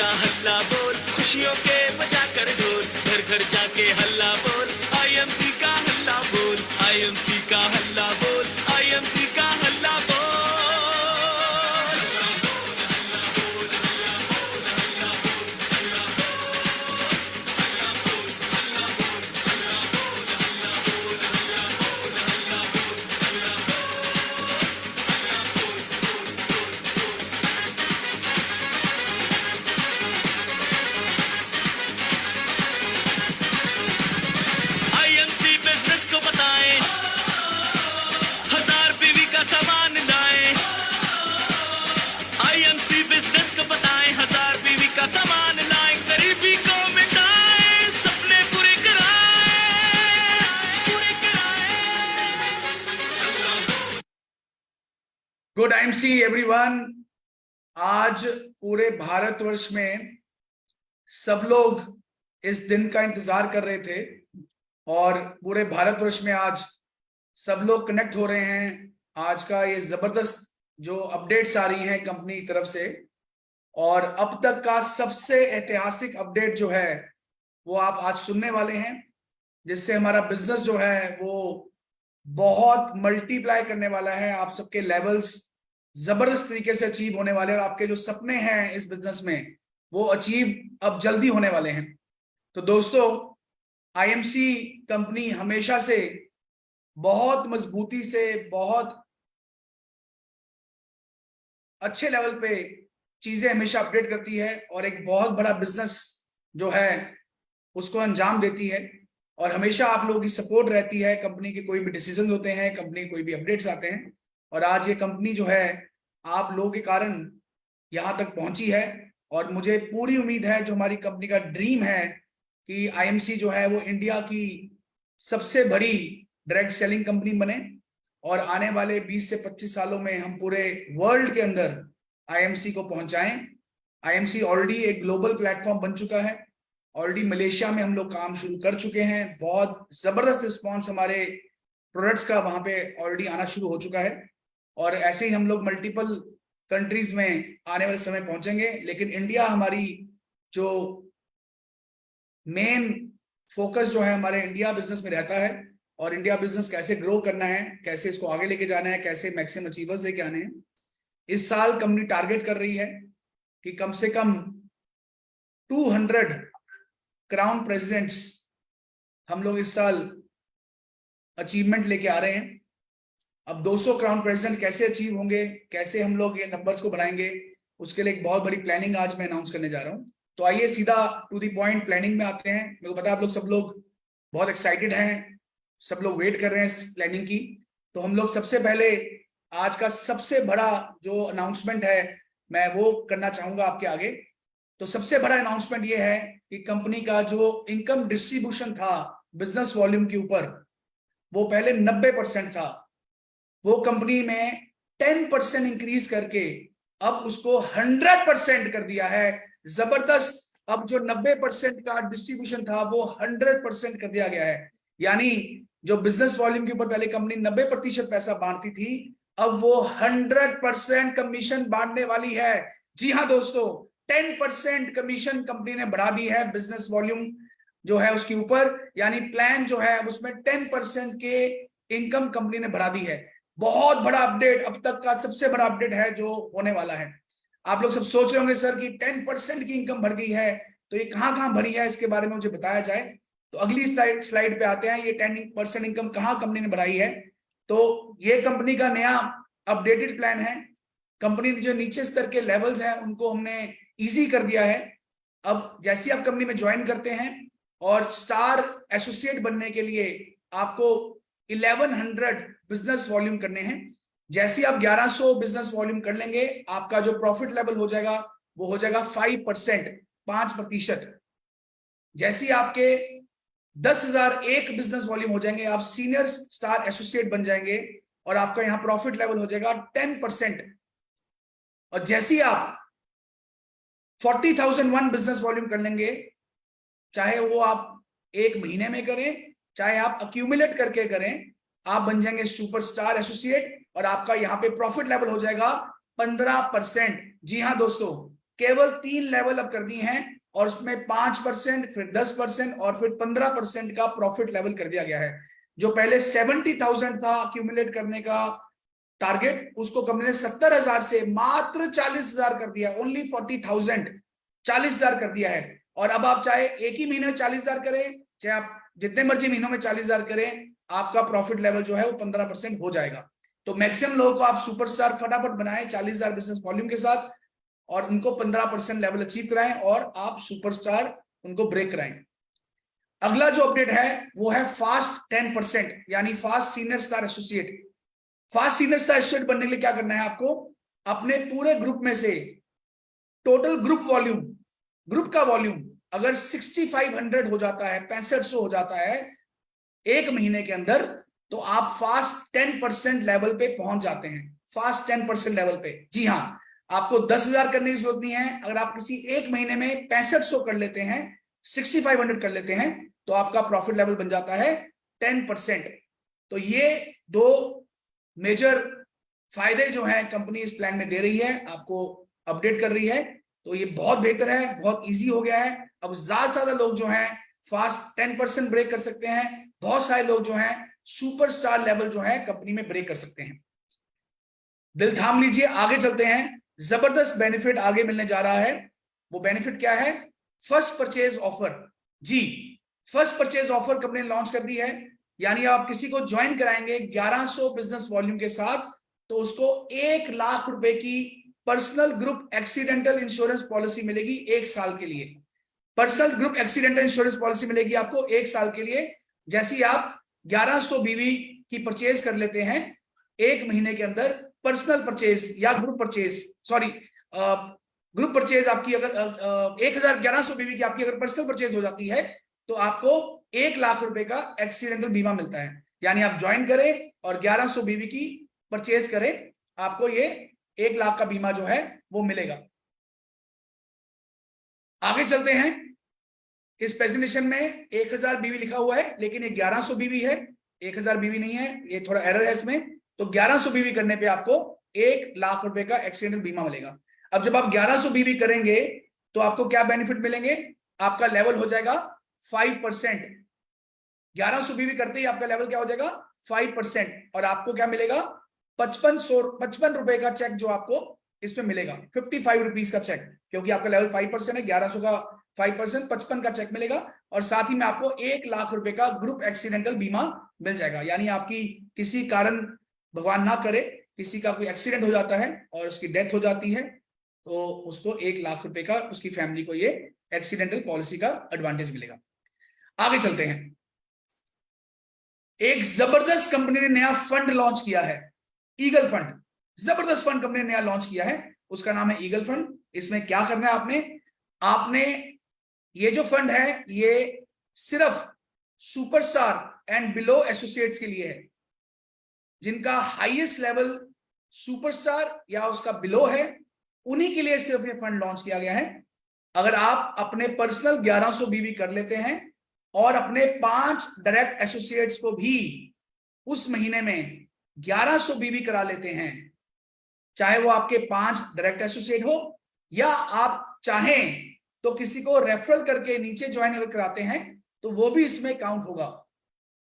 का हल्ला बोल, खुशियों के बजा कर ढोल, घर घर जाके हल्ला बोल, आईएमसी का हल्ला बोल, आईएमसी का हल्ला बोल, आईएमसी का हल्ला बोल। आईएमसी बिजनेस को बताएं, 1000 पीवी का सामान लाएं। आईएमसी बिजनेस को बताएं, 1000 पीवी का सामान लाएं, गरीबी को मिटाएं, सपने पूरे कराएं, पूरे कराएं। Good IMC everyone. आज पूरे भारतवर्ष में सब लोग इस दिन का इंतजार कर रहे थे और पूरे भारतवर्ष में आज सब लोग कनेक्ट हो रहे हैं। आज का ये जबरदस्त जो अपडेट्स आ रही हैं कंपनी की तरफ से, और अब तक का सबसे ऐतिहासिक अपडेट जो है वो आप आज सुनने वाले हैं, जिससे हमारा बिजनेस जो है वो बहुत मल्टीप्लाई करने वाला है। आप सबके लेवल्स जबरदस्त तरीके से अचीव होने वाले हैं और आपके जो सपने हैं इस बिजनेस में वो अचीव अब जल्दी होने वाले हैं। तो दोस्तों, आईएमसी कंपनी हमेशा से बहुत मजबूती से, बहुत अच्छे लेवल पे चीजें हमेशा अपडेट करती है और एक बहुत बड़ा बिजनेस जो है उसको अंजाम देती है, और हमेशा आप लोगों की सपोर्ट रहती है। कंपनी के कोई भी डिसीजन होते हैं, कंपनी कोई भी अपडेट्स आते हैं, और आज ये कंपनी जो है आप लोगों के कारण यहाँ तक पहुंची है। और मुझे पूरी उम्मीद है, जो हमारी कंपनी का ड्रीम है कि आईएमसी जो है वो इंडिया की सबसे बड़ी डायरेक्ट सेलिंग कंपनी बने, और आने वाले 20 से 25 सालों में हम पूरे वर्ल्ड के अंदर आईएमसी को पहुंचाएं। आईएमसी ऑलरेडी एक ग्लोबल प्लेटफॉर्म बन चुका है। ऑलरेडी मलेशिया में हम लोग काम शुरू कर चुके हैं। बहुत जबरदस्त रिस्पॉन्स हमारे प्रोडक्ट्स का वहां पे ऑलरेडी आना शुरू हो चुका है, और ऐसे ही हम लोग मल्टीपल कंट्रीज में आने वाले समय पहुंचेंगे। लेकिन इंडिया हमारी जो मेन फोकस जो है हमारे इंडिया बिजनेस में रहता है, और इंडिया बिजनेस कैसे ग्रो करना है, कैसे इसको आगे लेके जाना है, कैसे मैक्सिमम अचीवर्स लेके आने हैं। इस साल कंपनी टारगेट कर रही है कि कम से कम 200 क्राउन प्रेसिडेंट्स हम लोग इस साल अचीवमेंट लेके आ रहे हैं। अब 200 क्राउन प्रेसिडेंट कैसे अचीव होंगे, कैसे हम लोग ये नंबर्स को बढ़ाएंगे, उसके लिए एक बहुत बड़ी प्लानिंग आज मैं अनाउंस करने जा रहा हूँ। तो आइए सीधा टू द पॉइंट प्लानिंग में आते हैं। मेरे को पता है आप लोग सब लोग बहुत एक्साइटेड हैं, सब लोग वेट कर रहे हैं इस प्लानिंग की। तो हम लोग सबसे पहले आज का सबसे बड़ा जो अनाउंसमेंट है मैं वो करना चाहूंगा आपके आगे। तो सबसे बड़ा अनाउंसमेंट ये है कि कंपनी का जो इनकम डिस्ट्रीब्यूशन था बिजनेस वॉल्यूम के ऊपर, वो पहले 90% था, वो कंपनी में 10% इंक्रीज करके अब उसको 100% कर दिया है। जबरदस्त। अब जो 90% का डिस्ट्रीब्यूशन था वो 100% कर दिया गया है। यानी जो बिजनेस वॉल्यूम के ऊपर पहले कंपनी 90% पैसा बांटती थी, अब वो 100% कमीशन बांटने वाली है। जी हाँ दोस्तों, 10% कमीशन कंपनी ने बढ़ा दी है बिजनेस वॉल्यूम जो है उसके ऊपर। यानी प्लान जो है उसमें 10% के इनकम कंपनी ने बढ़ा दी है। बहुत बड़ा अपडेट, अब तक का सबसे बड़ा अपडेट है जो होने वाला है। आप लोग सब सोच रहे होंगे सर कि 10% की इनकम बढ़ गई है, तो ये कहां कहां बढ़ी है, इसके बारे में मुझे बताया जाए। तो अगली स्लाइड पे आते हैं। ये 10% इनकम कहां कंपनी ने बढ़ाई है। तो ये कंपनी का नया अपडेटेड प्लान है। कंपनी जो नीचे स्तर के लेवल्स हैं उनको हमने इजी कर दिया है। अब जैसे आप कंपनी में ज्वाइन करते हैं और स्टार एसोसिएट बनने के लिए आपको 1100 बिजनेस वॉल्यूम करने हैं। जैसे आप 1100 बिजनेस वॉल्यूम कर लेंगे, आपका जो प्रॉफिट लेवल हो जाएगा वो हो जाएगा 5%, 5%। जैसे आपके 10,001 बिजनेस वॉल्यूम हो जाएंगे, आप सीनियर स्टार एसोसिएट बन जाएंगे और आपका यहां प्रॉफिट लेवल हो जाएगा 10%। और जैसे ही आप 40,001 बिजनेस वॉल्यूम कर लेंगे, चाहे वो आप एक महीने में करें चाहे आप अक्यूमुलेट करके करें, आप बन जाएंगे सुपरस्टार एसोसिएट और आपका यहाँ पे प्रॉफिट लेवल हो जाएगा 15%। जी हाँ दोस्तों, केवल 3 लेवल अप कर दी हैं और उसमें 5%, फिर 10% और फिर 15% का प्रॉफिट लेवल कर दिया गया है। जो पहले 70,000 था अक्यूमुलेट करने का टारगेट, उसको कंपनी ने 70,000 से मात्र 40,000 कर दिया, ओनली 40,000, 40,000 कर दिया है। और अब आप चाहे एक ही महीने में 40,000 करें, चाहे आप जितने मर्जी महीनों में 40,000 करें, आपका प्रॉफिट लेवल जो है वो 15% हो जाएगा। तो मैक्सिमम लोगों को आप सुपरस्टार फटाफट बनाएं 40,000 बिजनेस वॉल्यूम के साथ और उनको 15% लेवल अचीव कराएं और आप सुपरस्टार उनको ब्रेक कराएं। अगला जो अपडेट है वो है फास्ट 10%, यानी fast senior star associate. Fast senior star associate बनने के लिए क्या करना है आपको, अपने पूरे ग्रुप में से टोटल ग्रुप वॉल्यूम, ग्रुप का वॉल्यूम अगर 6500 हो जाता है, 6500 हो जाता है एक महीने के अंदर, तो आप फास्ट 10% लेवल पे पहुंच जाते हैं। फास्ट 10% लेवल पे, जी हाँ, आपको 10,000 करने की जरूरत नहीं है। अगर आप किसी एक महीने में 6500 कर लेते हैं, 6500 कर लेते हैं, तो आपका प्रॉफिट लेवल बन जाता है 10%। तो ये दो मेजर फायदे जो हैं कंपनी इस प्लान में दे रही है, आपको अपडेट कर रही है। तो ये बहुत बेहतर है, बहुत इजी हो गया है। अब ज्यादा से ज्यादा लोग जो हैं फास्ट 10% ब्रेक कर सकते हैं, बहुत सारे लोग जो हैं सुपरस्टार लेवल जो है कंपनी में ब्रेक कर सकते हैं। दिल थाम लीजिए, आगे चलते हैं। जबरदस्त बेनिफिट आगे मिलने जा रहा है। वो बेनिफिट क्या है? First purchase offer. जी, फर्स्ट परचेज ऑफर कंपनी ने लॉन्च कर दी है। यानी आप किसी को ज्वाइन कराएंगे 1100 बिजनेस वॉल्यूम के साथ, तो उसको 1 लाख रुपए की personal group accidental insurance policy मिलेगी 1 साल के लिए। Personal group accidental insurance policy मिलेगी आपको 1 साल के लिए। जैसे ही आप 1100 बीवी की परचेज कर लेते हैं एक महीने के अंदर, पर्सनल परचेज या group purchase, sorry group purchase आपकी अगर 1100 बीवी की आपकी अगर पर्सनल परचेज हो जाती है, तो आपको 1 लाख रुपए का एक्सीडेंटल बीमा मिलता है। यानी आप ज्वाइन करें और 1100 बीवी की परचेज करें, आपको ये 1 लाख का बीमा जो है वो मिलेगा। आगे चलते हैं। इस प्रेजेंटेशन में 1000 बीवी लिखा हुआ है, लेकिन ये 1100 बीवी है, 1000 बीवी नहीं है, ये थोड़ा एरर है इसमें। तो 1100 बीवी करने पे आपको 1 लाख रुपए का एक्सीडेंटल बीमा मिलेगा। अब जब आप 1100 बीवी करेंगे तो आपको क्या बेनिफिट मिलेंगे? आपका लेवल हो जाएगा 5%। 1100 बीवी करते ही आपका लेवल क्या हो जाएगा? 5%। और आपको क्या मिलेगा? 55 रुपए का चेक जो आपको इसमें मिलेगा, 55 रुपीज का चेक, क्योंकि आपका लेवल 5% है। 1100 का 5%, 55 का चेक मिलेगा। और साथ ही में आपको 1 लाख रुपए का ग्रुप एक्सीडेंटल बीमा मिल जाएगा। यानी आपकी किसी कारण, भगवान ना करे, किसी का कोई एक्सीडेंट हो जाता है और उसकी डेथ हो जाती है, तो उसको 1 लाख रुपए का, उसकी फैमिली को ये एक्सीडेंटल पॉलिसी का एडवांटेज मिलेगा। आगे चलते हैं। एक जबरदस्त कंपनी ने नया फंड लॉन्च किया है, ईगल फंड। जबरदस्त फंड कंपनी ने नया लॉन्च किया है, उसका नाम है ईगल फंड। इसमें क्या करना है आपने ये जो फंड है ये सिर्फ सुपरस्टार एंड बिलो एसोसिएट्स के लिए है, जिनका हाईएस्ट लेवल सुपरस्टार या उसका बिलो है, उन्हीं के लिए सिर्फ ये फंड लॉन्च किया गया है। अगर आप अपने पर्सनल 1100 बीवी कर लेते हैं और अपने 5 डायरेक्ट एसोसिएट्स को भी उस महीने में 1100 बीवी करा लेते हैं, चाहे वो आपके 5 डायरेक्ट एसोसिएट हो या आप चाहें तो किसी को रेफरल करके नीचे ज्वाइन अगर कराते हैं तो वो भी इसमें काउंट होगा।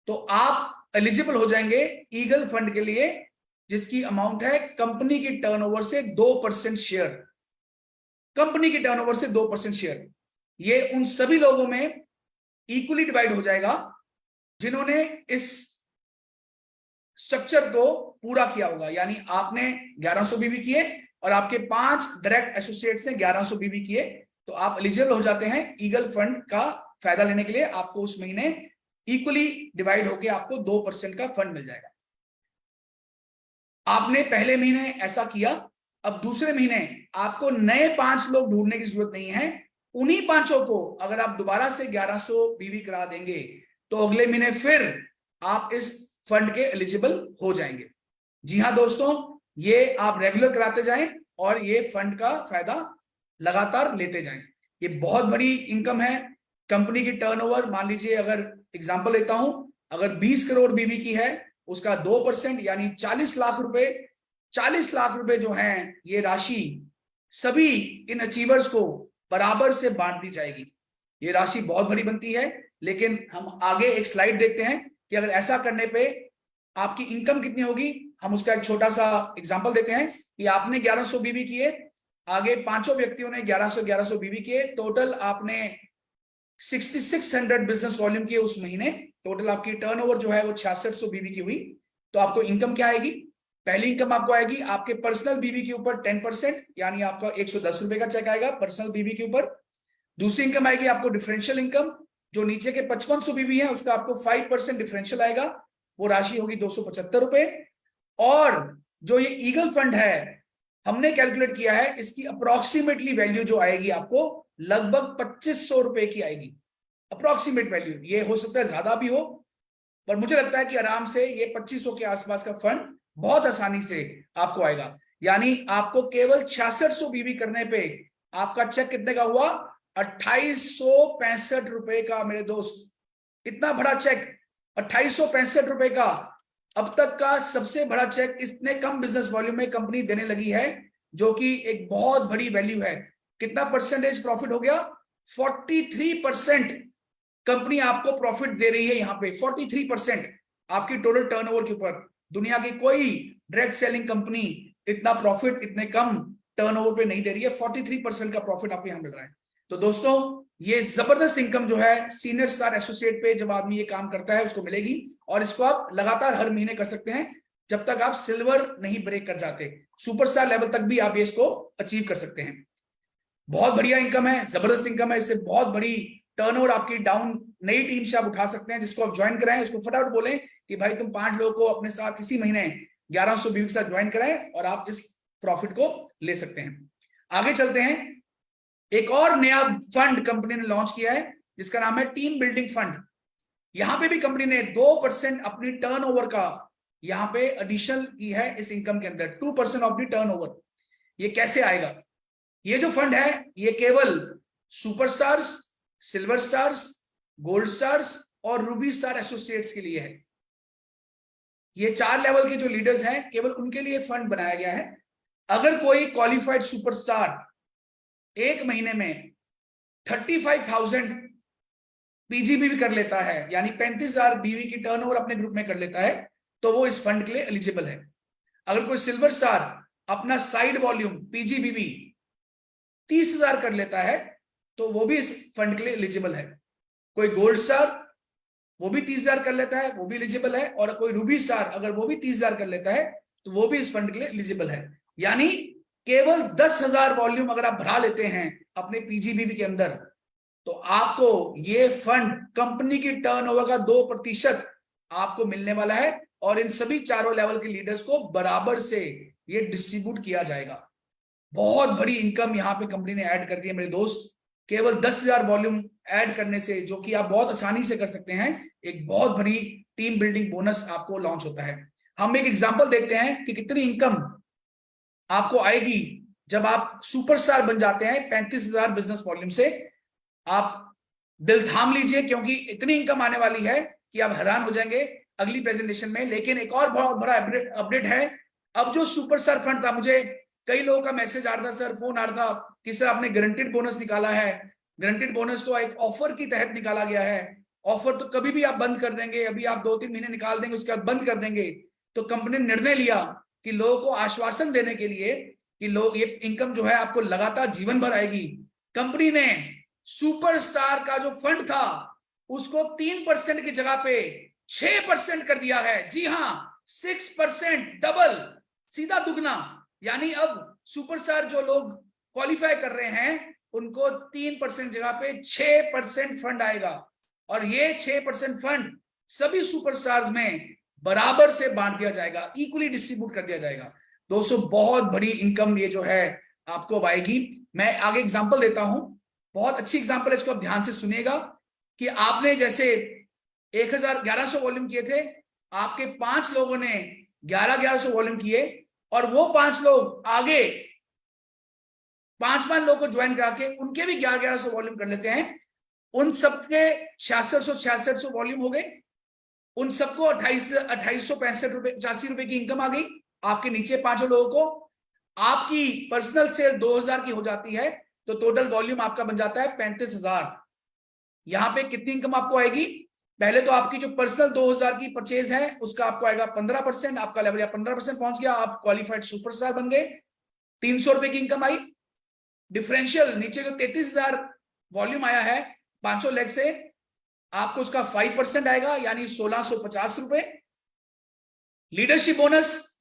तो आप एलिजिबल हो जाएंगे ईगल फंड के लिए, जिसकी अमाउंट है कंपनी की टर्नओवर से 2% शेयर। कंपनी की टर्नओवर से 2% शेयर ये उन सभी लोगों में इक्वली डिवाइड हो जाएगा जिन्होंने इस स्ट्रक्चर को पूरा किया होगा। यानी आपने 1100 बीवी किए और आपके 5 डायरेक्ट एसोसिएट्स ने 1100 बीवी किए, तो आप एलिजिबल हो जाते हैं ईगल फंड का फायदा लेने के लिए। आपको उस महीने इक्वली डिवाइड होके आपको 2% का फंड मिल जाएगा। आपने पहले महीने ऐसा किया, अब दूसरे महीने आपको नए 5 लोग ढूंढने की जरूरत नहीं है। उन्हीं 5 को अगर आप दोबारा से 1100 बीवी करा देंगे तो अगले महीने फिर आप इस फंड के एलिजिबल हो जाएंगे। जी हाँ दोस्तों, ये आप रेगुलर कराते जाएं और ये फंड का फायदा लगातार लेते जाएं। ये बहुत बड़ी इनकम है। कंपनी की टर्नओवर मान लीजिए, अगर एग्जांपल लेता हूं, अगर 20 करोड़ बीवी की है, उसका 2% यानी 40 लाख रुपए, 40 लाख रुपए जो हैं ये राशि सभी इन अचीवर्स को बराबर से बांट दी जाएगी। ये राशि बहुत बड़ी बनती है, लेकिन हम आगे एक स्लाइड देखते हैं कि अगर ऐसा करने पे आपकी इनकम कितनी होगी। हम उसका एक छोटा सा एग्जांपल देते हैं कि आपने 1100 बीवी किए, आगे पांचों व्यक्तियों ने 1100 बीवी किए, टोटल आपने 6600 बिजनेस वॉल्यूम किए उस महीने, टोटल आपकी टर्नओवर जो है वो 6600 बीवी की हुई। तो आपको इनकम क्या आएगी? पहली इनकम आपको आएगी आपके पर्सनल बीवी के ऊपर 10%, यानी आपका 110 रुपए का चेक आएगा पर्सनल बीवी के ऊपर। दूसरी इनकम आएगी आपको डिफरेंशियल इनकम, जो नीचे के 5500 बीवी है उसका आपको 5% डिफरेंशियल आएगा, वो राशि होगी 275 रुपए। और जो ये ईगल फंड है हमने कैलकुलेट किया है, इसकी अप्रोक्सीमेटली वैल्यू जो आएगी आपको लगभग 2500 रुपए की आएगी, अप्रोक्सीमेट वैल्यू। ये हो सकता है ज्यादा भी हो, पर मुझे लगता है कि आराम से ये 2500 के आसपास का फंड बहुत आसानी से आपको आएगा। यानी आपको केवल 6600 बीवी करने पे आपका चेक कितने का हुआ? 2865 रुपए का मेरे दोस्त। इतना बड़ा चेक 2865 रुपए का, अब तक का सबसे बड़ा चेक इतने कम बिजनेस वॉल्यूम में कंपनी देने लगी है, जो कि एक बहुत बड़ी वैल्यू है। कितना परसेंटेज प्रॉफिट हो गया? 43% कंपनी आपको प्रॉफिट दे रही है यहाँ पे, 43% आपकी टोटल टर्नओवर के ऊपर। दुनिया की कोई डायरेक्ट सेलिंग कंपनी इतना प्रॉफिट इतने कम टर्नओवर पे नहीं दे रही है। 43% का प्रॉफिट आपको यहाँ मिल रहा है। तो दोस्तों ये जबरदस्त इनकम जो है सीनियर स्टार एसोसिएट पे जब आदमी ये काम करता है उसको मिलेगी, और इसको आप लगातार हर महीने कर सकते हैं जब तक आप सिल्वर नहीं ब्रेक कर जाते। सुपरस्टार लेवल तक भी आप इसको अचीव कर सकते हैं। बहुत बढ़िया इनकम है, जबरदस्त इनकम है। इससे बहुत बड़ी टर्नओवर आपकी डाउन नई टीम से आप उठा सकते हैं। जिसको आप ज्वाइन कराएं उसको फटाफट बोलें कि भाई तुम 5 लोगों को अपने साथ इसी महीने 1100 बीवी के साथ ज्वाइन कराएं और आप इस प्रॉफिट को ले सकते हैं। आगे चलते हैं। एक और नया फंड कंपनी ने लॉन्च किया है जिसका नाम है टीम बिल्डिंग फंड। यहां पे भी कंपनी ने 2% अपनी टर्नओवर का यहां पे एडिशन की है इस इनकम के अंदर, 2% ऑफ द टर्नओवर। ये कैसे आएगा? ये जो फंड है ये केवल superstars, silver stars, gold stars और रूबी स्टार एसोसिएट्स के लिए है। ये 4 लेवल के जो लीडर्स हैं केवल उनके लिए फंड बनाया गया है। अगर कोई क्वालिफाइड सुपरस्टार एक महीने में 35,000 पीजीबीवी कर लेता है, यानी 35,000 बीवी की टर्नओवर अपने ग्रुप में कर लेता है, तो वो इस फंड के लिए एलिजिबल है। अगर कोई सिल्वर स्टार अपना साइड वॉल्यूम पीजीबीवी 30,000 कर लेता है तो वो भी इस फंड के लिए एलिजिबल है। कोई गोल्ड स्टार वो भी 30,000 कर लेता है, वो भी एलिजिबल है। और कोई रूबी स्टार अगर वो भी 30,000 कर लेता है तो वो भी इस फंड के लिए एलिजिबल है। यानी केवल 10,000 वॉल्यूम अगर आप भरा लेते हैं अपने पीजीबीवी के अंदर, तो आपको ये फंड कंपनी की टर्नओवर का 2% आपको मिलने वाला है। और इन सभी चारों लेवल के लीडर्स को बराबर से ये डिस्ट्रीब्यूट किया जाएगा। बहुत बड़ी इनकम यहाँ पे कंपनी ने ऐड कर दी है मेरे दोस्त। केवल 10,000 वॉल्यूम ऐड करने से, जो कि आप बहुत आसानी से कर सकते हैं, एक बहुत बड़ी टीम बिल्डिंग बोनस आपको लॉन्च होता है। हम एक एग्जांपल देखते हैं कि कितनी इनकम आपको आएगी जब आप सुपरस्टार बन जाते हैं 35,000 बिजनेस वॉल्यूम से। आप दिल थाम लीजिए क्योंकि इतनी इनकम आने वाली है कि आप हैरान हो जाएंगे अगली प्रेजेंटेशन में। लेकिन एक और बहुत बड़ा अपडेट है। अब जो सुपरस्टार फंड था, मुझे कई लोगों का मैसेज आ रहा था, सर फोन आ रहा था कि सर आपने गारंटीड बोनस निकाला है। गारंटीड बोनस तो एक ऑफर की तहत निकाला गया है। ऑफर तो कभी भी आप बंद कर देंगे, अभी आप 2-3 महीने निकाल देंगे उसके बाद बंद कर देंगे। तो कंपनी ने निर्णय लिया कि लोगों को आश्वासन देने के लिए कि लोग ये इनकम जो है आपको लगातार जीवन भर आएगी, कंपनी ने सुपरस्टार का जो फंड था उसको 3% की जगह पे 6% कर दिया है। जी हां, 6%, डबल, सीधा दुगना। यानी अब सुपरस्टार जो लोग क्वालिफाई कर रहे हैं उनको 3% जगह पे 6% फंड आएगा। और ये 6% फंड सभी सुपरस्टार्स में बराबर से बांट दिया जाएगा, इक्वली डिस्ट्रीब्यूट कर दिया जाएगा। दोस्तों बहुत बड़ी इनकम ये जो है आपको आएगी। मैं आगे एग्जांपल देता हूं, बहुत अच्छी एग्जांपल है, इसको आप ध्यान से सुनिएगा। कि आपने जैसे 1100 वॉल्यूम किए थे, आपके 5 लोगों ने 1100 वॉल्यूम किए और वो 5 लोग आगे 5 लोगों को ज्वाइन करा के उनके भी 1100 वॉल्यूम कर लेते हैं। उन सबके 6600 वॉल्यूम हो गए। उन सबको 2865 रुपए 85 रुपए की इनकम आ गई। आपके नीचे 5 लोगों को आपकी पर्सनल सेल 2000 की हो जाती है तो टोटल वॉल्यूम आपका बन जाता है 35,000। यहां पे कितनी इनकम आपको आएगी? पहले तो आपकी जो पर्सनल 2000 की परचेज है उसका आपको आएगा 15%, आपका लेवल या 15% पहुंच गया, आप क्वालिफाइड सुपरस्टार बन गए, 300 रुपए की इनकम आई। डिफरेंशियल नीचे जो 33,000 वॉल्यूम आया है 500 लेग से, आपको उसका 5% आएगा यानी 1650 रुपए। लीडरशिप बोनस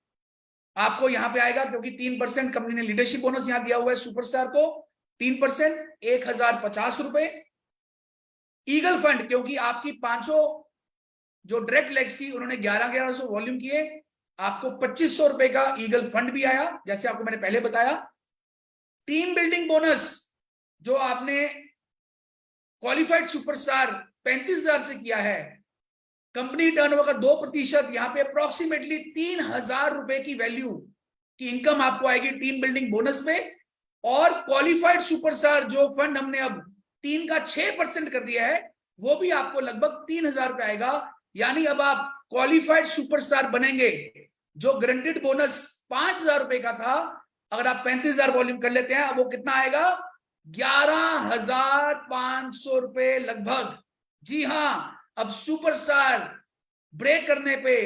आपको यहां पे आएगा क्योंकि 3% कंपनी ने लीडरशिप बोनस यहां दिया हुआ है सुपरस्टार को, 3% 1050 रुपए। ईगल फंड क्योंकि आपकी 500 जो डायरेक्ट लेग्स थी उन्होंने 1100 वॉल्यूम किए, आपको 2500 रुपए का ईगल फंड भी आया जैसे आपको मैंने पहले बताया। टीम बिल्डिंग बोनस जो आपने क्वालिफाइड सुपरस्टार 35,000 से किया है, कंपनी टर्नओवर का 2%, यहां पे अप्रोक्सीमेटली 3,000 रुपए की वैल्यू की इनकम आपको आएगी टीम बिल्डिंग बोनस पे। और क्वालिफाइड सुपरस्टार जो फंड हमने अब 3 का 6% कर दिया है वो भी आपको लगभग 3,000 रुपए आएगा, यानी अब आप क्वालिफाइड सुपरस्टार बनेंगे। जो गारंटेड बोनस 5,000 रुपए का था, अगर आप 35,000 वॉल्यूम कर लेते हैं वो कितना आएगा? 11,500 रुपए लगभग। जी हां, अब सुपरस्टार ब्रेक करने पे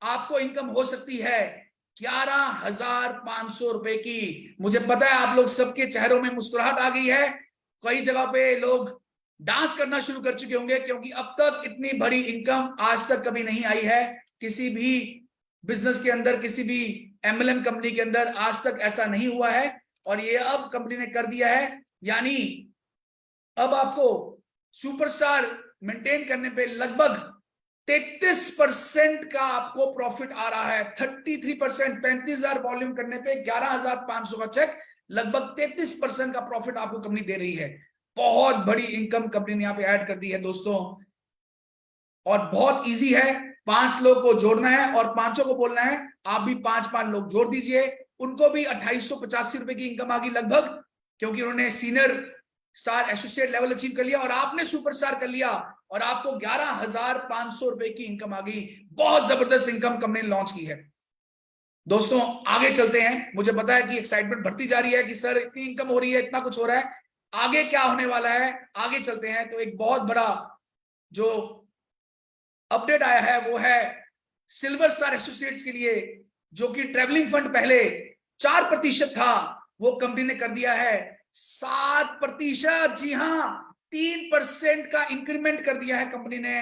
आपको इनकम हो सकती है 11,500 रुपए की। मुझे पता है आप लोग सबके चेहरों में मुस्कुराहट आ गई है, कई जगह पे लोग डांस करना शुरू कर चुके होंगे क्योंकि अब तक इतनी बड़ी इनकम आज तक कभी नहीं आई है किसी भी बिजनेस के अंदर, किसी भी एमएलएम कंपनी के अंदर आज तक ऐसा नहीं हुआ है और ये अब कंपनी ने कर दिया है। यानी अब आपको सुपरस्टार मेंटेन करने पे लगभग 33% का आपको प्रॉफिट आ रहा है। 33%, 35,000 वॉल्यूम करने पे 11,500 का चेक, लगभग 33% का प्रॉफिट आपको कंपनी दे रही है। बहुत बड़ी इनकम कंपनी ने यहाँ पे ऐड कर दी है दोस्तों, और बहुत इजी है। 5 लोग को जोड़ना है और 5 को बोलना है आप भी 5 लोग जोड़ दीजिए, उनको भी 2885 रुपए की इनकम आ गई लगभग, क्योंकि उन्होंने senior star associate level achieve कर लिया और आपने सुपरस्टार कर लिया और आपको 11,500 रुपए की इनकम आ गई। बहुत जबरदस्त इनकम कंपनी ने लॉन्च की है दोस्तों। आगे चलते हैं, मुझे पता है कि एक्साइटमेंट बढ़ती जा रही है कि सर इतनी इनकम हो रही है, इतना कुछ हो रहा है, आगे क्या होने वाला है। आगे चलते हैं तो एक बहुत बड़ा जो अपडेट आया है वो है सिल्वर स्टार एसोसिएट्स के लिए, जो कि ट्रेवलिंग फंड पहले 4% था वो कंपनी ने कर दिया है 7%। जी हां, 3% का इंक्रीमेंट कर दिया है कंपनी ने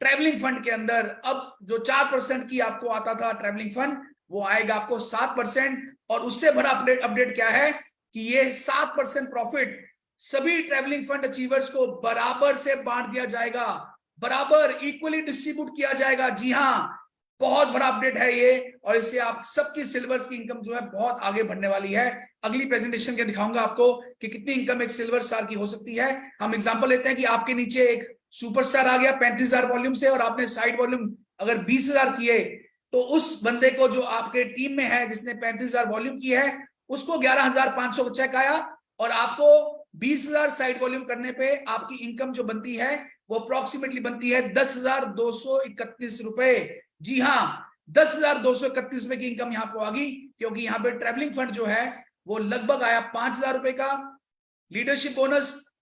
ट्रेवलिंग फंड के अंदर। अब जो 4% की आपको आता था ट्रेवलिंग फंड वो आएगा आपको 7%। और उससे बड़ा अपडेट क्या है कि ये 7% प्रॉफिट सभी ट्रेवलिंग फंड अचीवर्स को बराबर से बांट दिया जाएगा, बराबर इक्वली डिस्ट्रीब्यूट किया जाएगा। जी हां, बहुत बड़ा अपडेट है ये, और इससे आप सबकी सिल्वर्स की इनकम जो है बहुत आगे बढ़ने वाली है। अगली प्रेजेंटेशन के दिखाऊंगा आपको कि कितनी इनकम एक सिल्वर स्टार की हो सकती है। हम एग्जांपल लेते हैं कि आपके नीचे एक सुपरस्टार आ गया 35,000 वॉल्यूम से और आपने साइड वॉल्यूम अगर 20,000 किए, तो उस बंदे को जो आपके टीम में है जिसने 35,000 वॉल्यूम की है उसको 11,500 चेक आया, और आपको 20,000 साइड वॉल्यूम करने पे आपकी इनकम जो बनती है वो अप्रोक्सीमेटली बनती है 10,231 रुपए। जी हां, 10,231 रुपए की इनकम यहां पर आ गई, क्योंकि यहां पे ट्रैवलिंग फंड जो है वो लगभग आया 5,000 रुपए का। लीडरशिप बोनस,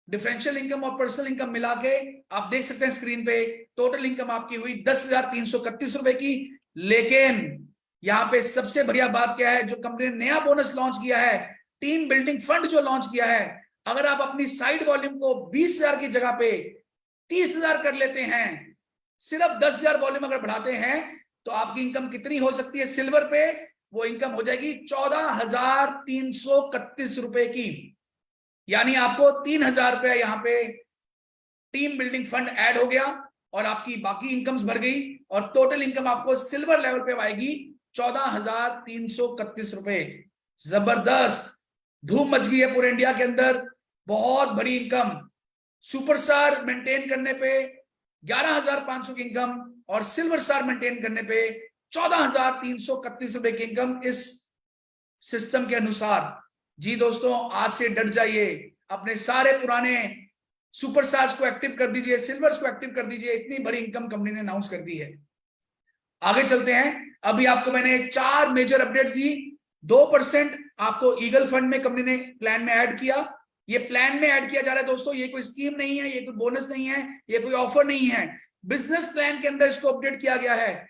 डिफरेंशियल इनकम और पर्सनल इनकम मिला के आप देख सकते हैं स्क्रीन पे, टोटल इनकम आपकी हुई 10,331 रुपए की। लेकिन यहां पे सबसे बढ़िया बात क्या है, जो कंपनी ने नया बोनस लॉन्च किया है, टीम बिल्डिंग फंड जो लॉन्च किया है, अगर आप अपनी साइड वॉल्यूम को 20,000 की जगह पे 30,000 कर लेते हैं, सिर्फ 10,000 वॉल्यूम अगर बढ़ाते हैं, तो आपकी इनकम कितनी हो सकती है सिल्वर पे? वो इनकम हो जाएगी 14,331 रुपए की। यानी आपको 3,000 रुपया यहाँ पे टीम बिल्डिंग फंड ऐड हो गया और आपकी बाकी इनकम्स बढ़ गई, और टोटल इनकम आपको सिल्वर लेवल पे आएगी 14,331 रुपए। जबरदस्त धूम मच गई है पूरे इंडिया के अंदर, बहुत बड़ी इनकम। सुपरस्टार मेंटेन करने पे 11,500 की इनकम और सिल्वर स्टार मेंटेन करने पे 14,331 रुपए की इनकम इस सिस्टम के अनुसार। जी दोस्तों, आज से डट जाइए, अपने सारे पुराने सुपरस्टार्स को एक्टिव कर दीजिए, सिल्वर्स को एक्टिव कर दीजिए, इतनी बड़ी इनकम कंपनी ने अनाउंस कर दी है। आगे चलते हैं, अभी आपको मैंने 4 मेजर अपडेट्स दी 2% आपको ईगल फंड में कंपनी ने प्लान में ऐड किया। ये प्लान में ऐड किया जा रहा है दोस्तों, ये कोई स्कीम नहीं है, ये कोई बोनस नहीं है, ये कोई ऑफर नहीं है, बिजनेस प्लान के अंदर इसको अपडेट किया गया है।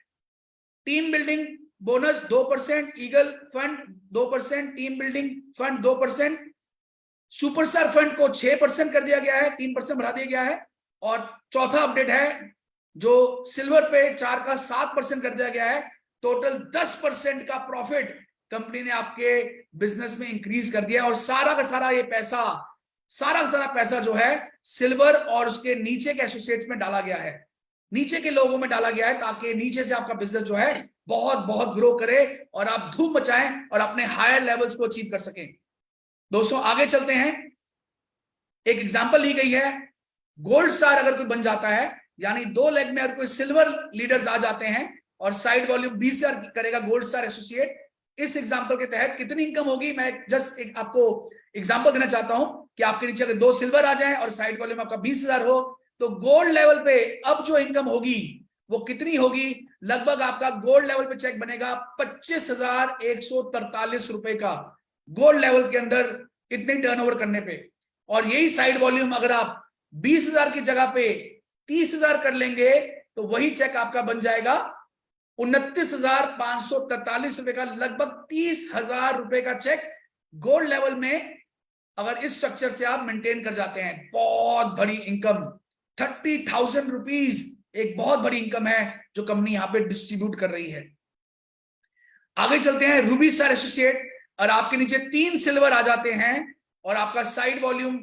Team building bonus 2%, eagle fund 2%, team building fund 2%, superstar fund को 6% कर दिया गया है, 3% बढ़ा दिया गया है। और चौथा अपडेट है जो सिल्वर पे 4 का 7% कर दिया गया है। टोटल 10% का प्रॉफिट कंपनी ने आपके बिजनेस में इंक्रीज कर दिया। और सारा का सारा ये पैसा, सारा का सारा पैसा जो है सिल्वर और उसके नीचे के एसोसिएट्स में डाला गया है, नीचे के लोगों में डाला गया है, ताकि नीचे से आपका बिजनेस जो है बहुत बहुत ग्रो करे और आप धूम मचाएं और अपने हायर लेवल्स को अचीव कर सकें। दोस्तों आगे चलते हैं। एक एग्जांपल ली गई है, गोल्ड स्टार अगर कोई बन जाता है, यानी 2 लेग में अगर कोई सिल्वर लीडर्स आ जाते हैं और साइड वॉल्यूम 20,000 करेगा गोल्ड स्टार एसोसिएट, इस एग्जांपल के तहत कितनी इनकम होगी, मैं जस्ट एक आपको एग्जांपल देना चाहता हूं कि आपके नीचे अगर 2 सिल्वर आ जाए और साइड वॉल्यूम आपका 20,000 हो, तो गोल्ड लेवल पे अब जो इनकम होगी वो कितनी होगी? लगभग आपका गोल्ड लेवल पे चेक बनेगा 25,143 रुपए का, गोल्ड लेवल के अंदर इतने टर्नओवर करने पे। और यही साइड वॉल्यूम अगर आप 20,000 की जगह पे 30,000 कर लेंगे तो वही चेक आपका बन जाएगा 29,543 रुपए का, लगभग 30,000 रुपए का चेक गोल्ड लेवल में अगर इस स्ट्रक्चर से आप मेंटेन कर जाते हैं। बहुत बड़ी इनकम, 30,000 रुपीज एक बहुत बड़ी इनकम है जो कंपनी यहां पे डिस्ट्रीब्यूट कर रही है। आगे चलते हैं, रूबी स्टार एसोसिएट, और आपके नीचे 3 सिल्वर आ जाते हैं और आपका साइड वॉल्यूम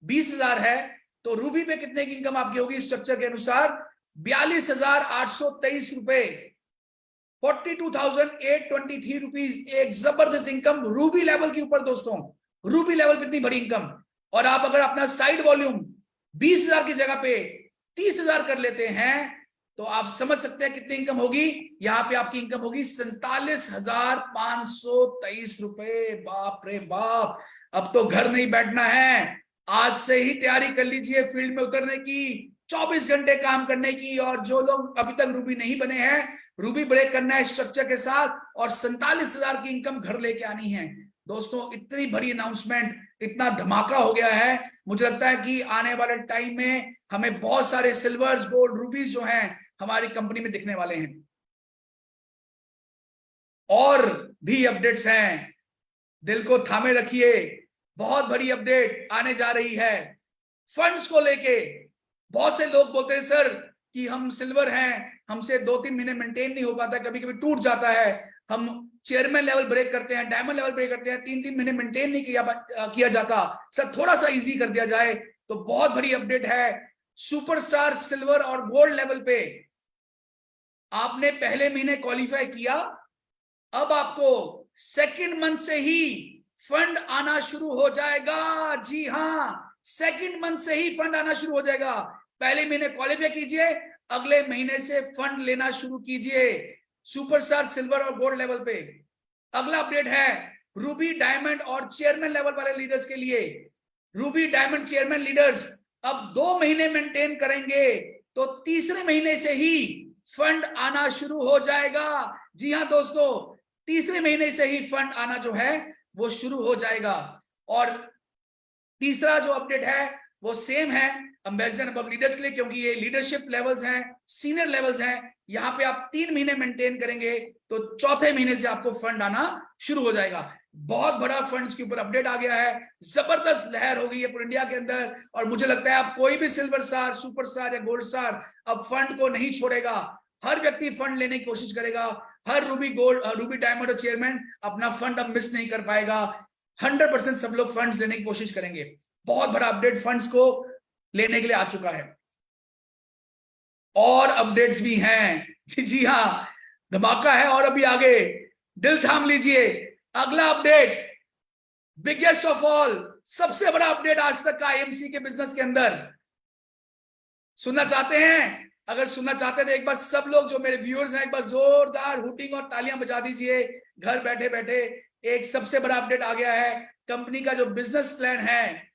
20,000 है, तो रूबी पे कितने की इनकम आपकी होगी स्ट्रक्चर के अनुसार? 42,823 रुपए, 42,823 रुपीज, एक जबरदस्त इनकम रूबी लेवल के ऊपर। दोस्तों रूबी लेवल पे इतनी बड़ी इनकम, और आप अगर अपना साइड वॉल्यूम 20,000 की जगह पे 30,000 कर लेते हैं तो आप समझ सकते हैं कितनी इनकम होगी। यहां पे आपकी इनकम होगी 47,523 रुपए। बाप रे बाप, अब तो घर नहीं बैठना है, आज से ही तैयारी कर लीजिए फील्ड में उतरने की, 24 घंटे काम करने की। और जो लोग अभी तक रूबी नहीं बने हैं, रूबी ब्रेक करना है स्ट्रक्चर के साथ और 47,000 की इनकम घर लेके आनी है। दोस्तों इतनी बड़ी अनाउंसमेंट, इतना धमाका हो गया है, मुझे लगता है कि आने वाले टाइम में हमें बहुत सारे सिल्वर्स, गोल्ड, रूबीज जो हैं हमारी कंपनी में दिखने वाले हैं। और भी अपडेट्स हैं, दिल को थामे रखिए, बहुत बड़ी अपडेट आने जा रही है फंड्स को लेके। बहुत से लोग बोलते हैं सर कि हम सिल्वर हैं, हमसे 2-3 महीने मेंटेन नहीं हो पाता, कभी कभी टूट जाता है, हम चेयरमैन लेवल ब्रेक करते हैं, डायमंड लेवल ब्रेक करते हैं, 3-3 महीने मेंटेन नहीं किया जाता, सर थोड़ा सा इजी कर दिया जाए। तो बहुत बड़ी अपडेट है, सुपरस्टार सिल्वर और गोल्ड लेवल पे आपने पहले महीने क्वालिफाई किया, अब आपको सेकंड मंथ से ही फंड आना शुरू हो जाएगा। जी हां, सेकंड मंथ से ही फंड आना शुरू हो जाएगा। पहले महीने क्वालिफाई कीजिए, अगले महीने से फंड लेना शुरू कीजिए सुपरस्टार सिल्वर और गोल्ड लेवल पे। अगला अपडेट है रूबी, डायमंड और चेयरमैन लेवल वाले लीडर्स के लिए। रूबी, डायमंड, चेयरमैन लीडर्स अब 2 महीने मेंटेन करेंगे तो तीसरे महीने से ही फंड आना शुरू हो जाएगा। जी हां दोस्तों, तीसरे महीने से ही फंड आना जो है वो शुरू हो जाएगा। और तीसरा जो अपडेट है वो सेम है एम्बेसडर अबव लीडर्स के लिए, क्योंकि ये लीडरशिप लेवल्स हैं, सीनियर लेवल्स हैं। यहां पे आप 3 महीने मेंटेन करेंगे तो चौथे महीने से आपको फंड आना शुरू हो जाएगा। बहुत बड़ा फंड्स के ऊपर अपडेट आ गया है, जबरदस्त लहर हो गई है पूरे इंडिया के अंदर। और मुझे लगता है अब कोई भी सिल्वर स्टार, सुपर स्टार या गोल्ड स्टार अब फंड को नहीं छोड़ेगा, हर व्यक्ति फंड लेने की कोशिश करेगा। हर रूबी, गोल्ड, रूबी, डायमंड और चेयरमैन अपना फंड अब मिस नहीं कर पाएगा। 100% सब लोग फंड्स लेने की कोशिश करेंगे। बहुत बड़ा अपडेट फंड्स को लेने के लिए आ चुका है। और अपडेट्स भी हैं, जी हाँ, धमाका है और अभी आगे, दिल थाम लीजिए। अगला अपडेट, बिगेस्ट ऑफ ऑल, सबसे बड़ा अपडेट आज तक का आईएमसी के बिजनेस के अंदर। सुनना चाहते हैं? अगर सुनना चाहते हैं तो एक बार सब लोग जो मेरे व्यूअर्स हैं एक बार जोरदार हुटिंग और तालियां बजा दीजिए। घर बैठे बैठे एक सबसे बड़ा अपडेट आ गया है। कंपनी का जो बिजनेस प्लान है,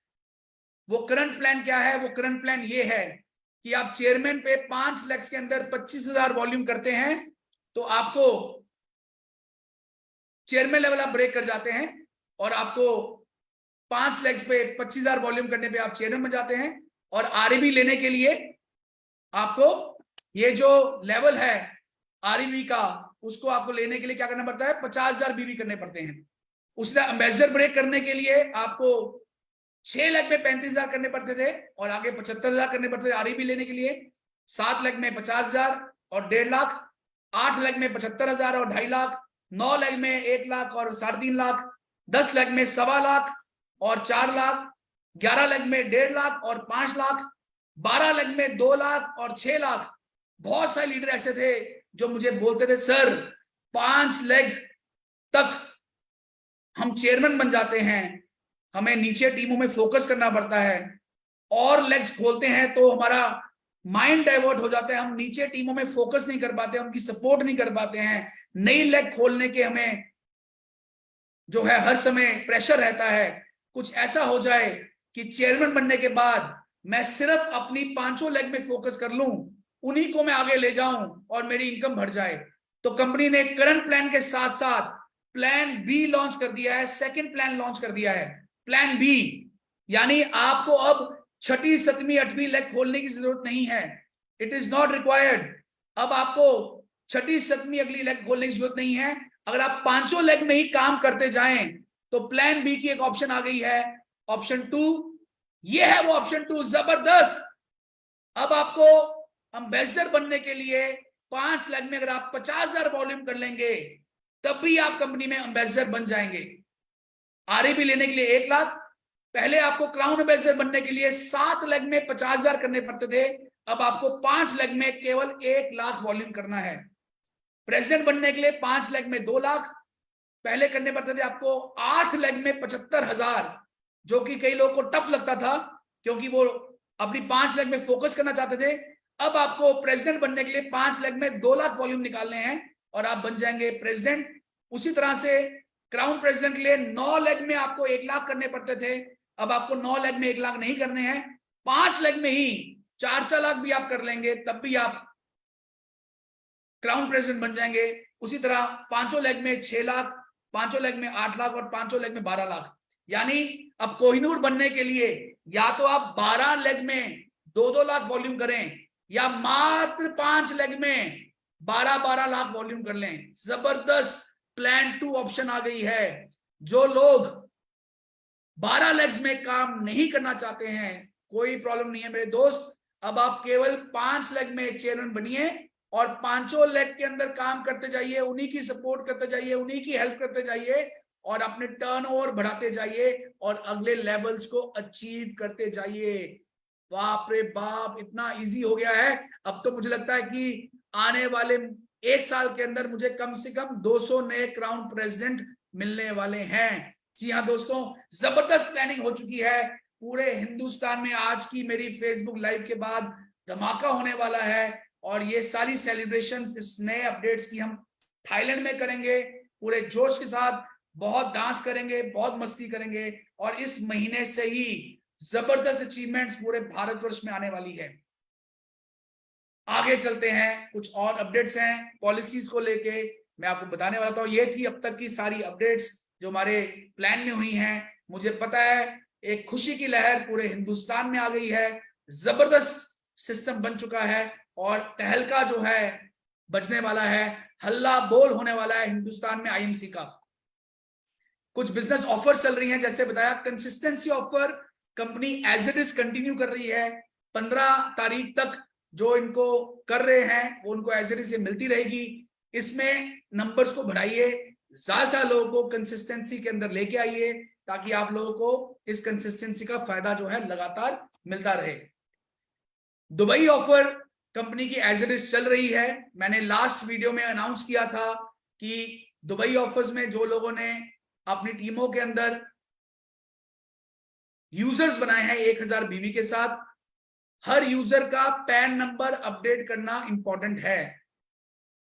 वो करंट प्लान क्या है? वो करंट प्लान ये है कि आप चेयरमैन पे 5 लाख के अंदर 25,000 वॉल्यूम करते हैं तो आपको चेयरमैन लेवल आप ब्रेक कर जाते हैं और आपको 5 लेग्स पे 25,000 वॉल्यूम करने पे आप चेयरमैन बन जाते हैं। और आरईबी लेने के लिए आपको ये जो लेवल है आरईबी का, उसको आपको लेने के लिए क्या करना पड़ता है, 50,000 बीबी करने पड़ते हैं। उसने एम्बेसडर ब्रेक करने के लिए आपको 6 लेग में 35,000 करने पड़ते थे और आगे 75,000 करने पड़ते थे आरईबी लेने के लिए। 7 लेग में 50,000 और 1.5 लाख, 8 लेग में 75,000 और 2.5 लाख, 9 लेग में 1 लाख और 3.5 लाख, 10 लेग में 1.25 लाख और 4 लाख, 11 लेग में 1.5 लाख और 5 लाख, 12 लेग में 2 लाख और 6 लाख। बहुत सारे लीडर ऐसे थे जो मुझे बोलते थे सर 5 लेग तक हम चेयरमैन बन जाते हैं, हमें नीचे टीमों में फोकस करना पड़ता है, और लेग्स खोलते हैं तो हमारा माइंड डाइवर्ट हो जाता है, हम नीचे टीमों में फोकस नहीं कर पाते, उनकी सपोर्ट नहीं कर पाते हैं। नई लेग खोलने के हमें जो है हर समय प्रेशर रहता है, कुछ ऐसा हो जाए कि चेयरमैन बनने के बाद मैं सिर्फ अपनी 5 लेग में फोकस कर लूं, उन्हीं को मैं आगे ले जाऊं और मेरी इनकम बढ़ जाए। तो कंपनी ने करंट प्लान के साथ साथ प्लान बी लॉन्च कर दिया है, सेकंड प्लान लॉन्च कर दिया है, प्लान बी। यानी आपको अब 6ठी 7वीं 8वीं लेग खोलने की जरूरत नहीं है, इट इज नॉट रिक्वायर्ड। अब आपको 6ठी 7वीं अगली लेग खोलने की जरूरत नहीं है। अगर आप 5 लेग में ही काम करते जाएं तो प्लान बी की एक ऑप्शन आ गई है, ऑप्शन 2। ये है वो ऑप्शन 2, जबरदस्त। अब आपको एम्बेसडर बनने के लिए 5 लेग में अगर आप 50,000 वॉल्यूम कर लेंगे तब भी आप कंपनी में एम्बेसडर बन जाएंगे। आरईबी लेने के लिए 1 लाख, पहले आपको क्राउन एम्बेसडर बनने के लिए 7 लेग में 50,000 करने पड़ते थे, अब आपको 5 लेग में केवल 1 लाख वॉल्यूम करना है। प्रेसिडेंट बनने के लिए 5 लेग में 2 लाख, पहले करने पड़ते थे आपको 8 लेग में 75,000, जो कि कई लोगों को टफ लगता था क्योंकि वो अपनी 5 लेग में फोकस करना चाहते थे। अब आपको प्रेसिडेंट बनने के लिए 5 लेग में 2 लाख वॉल्यूम निकालने हैं और आप बन जाएंगे प्रेसिडेंट। उसी तरह से क्राउन प्रेसिडेंट के लिए 9 लेग में आपको 1 लाख करने पड़ते थे, अब आपको 9 लेग में 1 लाख नहीं करने हैं, 5 लेग में ही 4 लाख भी आप कर लेंगे तब भी आप क्राउन प्रेसिडेंट बन जाएंगे। उसी तरह 5 लेग में 6 लाख, 5 लेग में 8 लाख और 5 लेग में 12 लाख। यानी अब कोहिनूर बनने के लिए या तो आप 12 लेग में 2-2 लाख वॉल्यूम करें या मात्र 5 लेग में 12-12 लाख वॉल्यूम कर लें। जबरदस्त प्लान 2 ऑप्शन आ गई है। जो लोग 12 लेग्स में काम नहीं करना चाहते हैं, कोई प्रॉब्लम नहीं है मेरे दोस्त, अब आप केवल 5 लेग में चेयरमैन बनिए और 5 लेग के अंदर काम करते जाइए, उन्हीं की सपोर्ट करते जाइए, उन्हीं की हेल्प करते जाइए और अपने टर्नओवर बढ़ाते जाइए और अगले लेवल्स को अचीव करते जाइए। बाप रे बाप, इतना इजी हो गया है। अब तो मुझे लगता है कि आने वाले 1 साल के अंदर मुझे कम से कम 200 नए क्राउन प्रेसिडेंट मिलने वाले हैं। जी हाँ दोस्तों, जबरदस्त प्लानिंग हो चुकी है पूरे हिंदुस्तान में। आज की मेरी फेसबुक लाइव के बाद धमाका होने वाला है और ये सारी सेलिब्रेशंस, इस नए अपडेट्स की हम थाईलैंड में करेंगे पूरे जोश के साथ, बहुत डांस करेंगे, बहुत मस्ती करेंगे और इस महीने से ही जबरदस्त अचीवमेंट्स पूरे भारतवर्ष में आने वाली है। आगे चलते हैं, कुछ और अपडेट्स हैं पॉलिसीज को लेके मैं आपको बताने वाला था। ये थी अब तक की सारी अपडेट्स जो हमारे प्लान में हुई हैं। मुझे पता है एक खुशी की लहर पूरे हिंदुस्तान में आ गई है, जबरदस्त सिस्टम बन चुका है और तहलका जो है बजने वाला है, हल्ला बोल होने वाला है हिंदुस्तान में आईएमसी का। कुछ बिजनेस ऑफर चल रही हैं, जैसे बताया consistency offer company as it is continue कर रही है। 15 तारीख तक जो इनको कर रहे हैं वो उनको एज इट इज मिलती रहेगी। इसमें नंबर्स को बढ़ाइए, ज्यादा लोगों को कंसिस्टेंसी के अंदर लेके आइए ताकि आप लोगों को इस कंसिस्टेंसी का फायदा जो है लगातार मिलता रहे। दुबई ऑफर कंपनी की एज इट इज चल रही है। मैंने लास्ट वीडियो में अनाउंस किया था कि दुबई ऑफर्स में जो लोगों ने अपनी टीमों के अंदर यूजर्स बनाए हैं 1000 बीवी के साथ, हर यूजर का पैन नंबर अपडेट करना इंपॉर्टेंट है।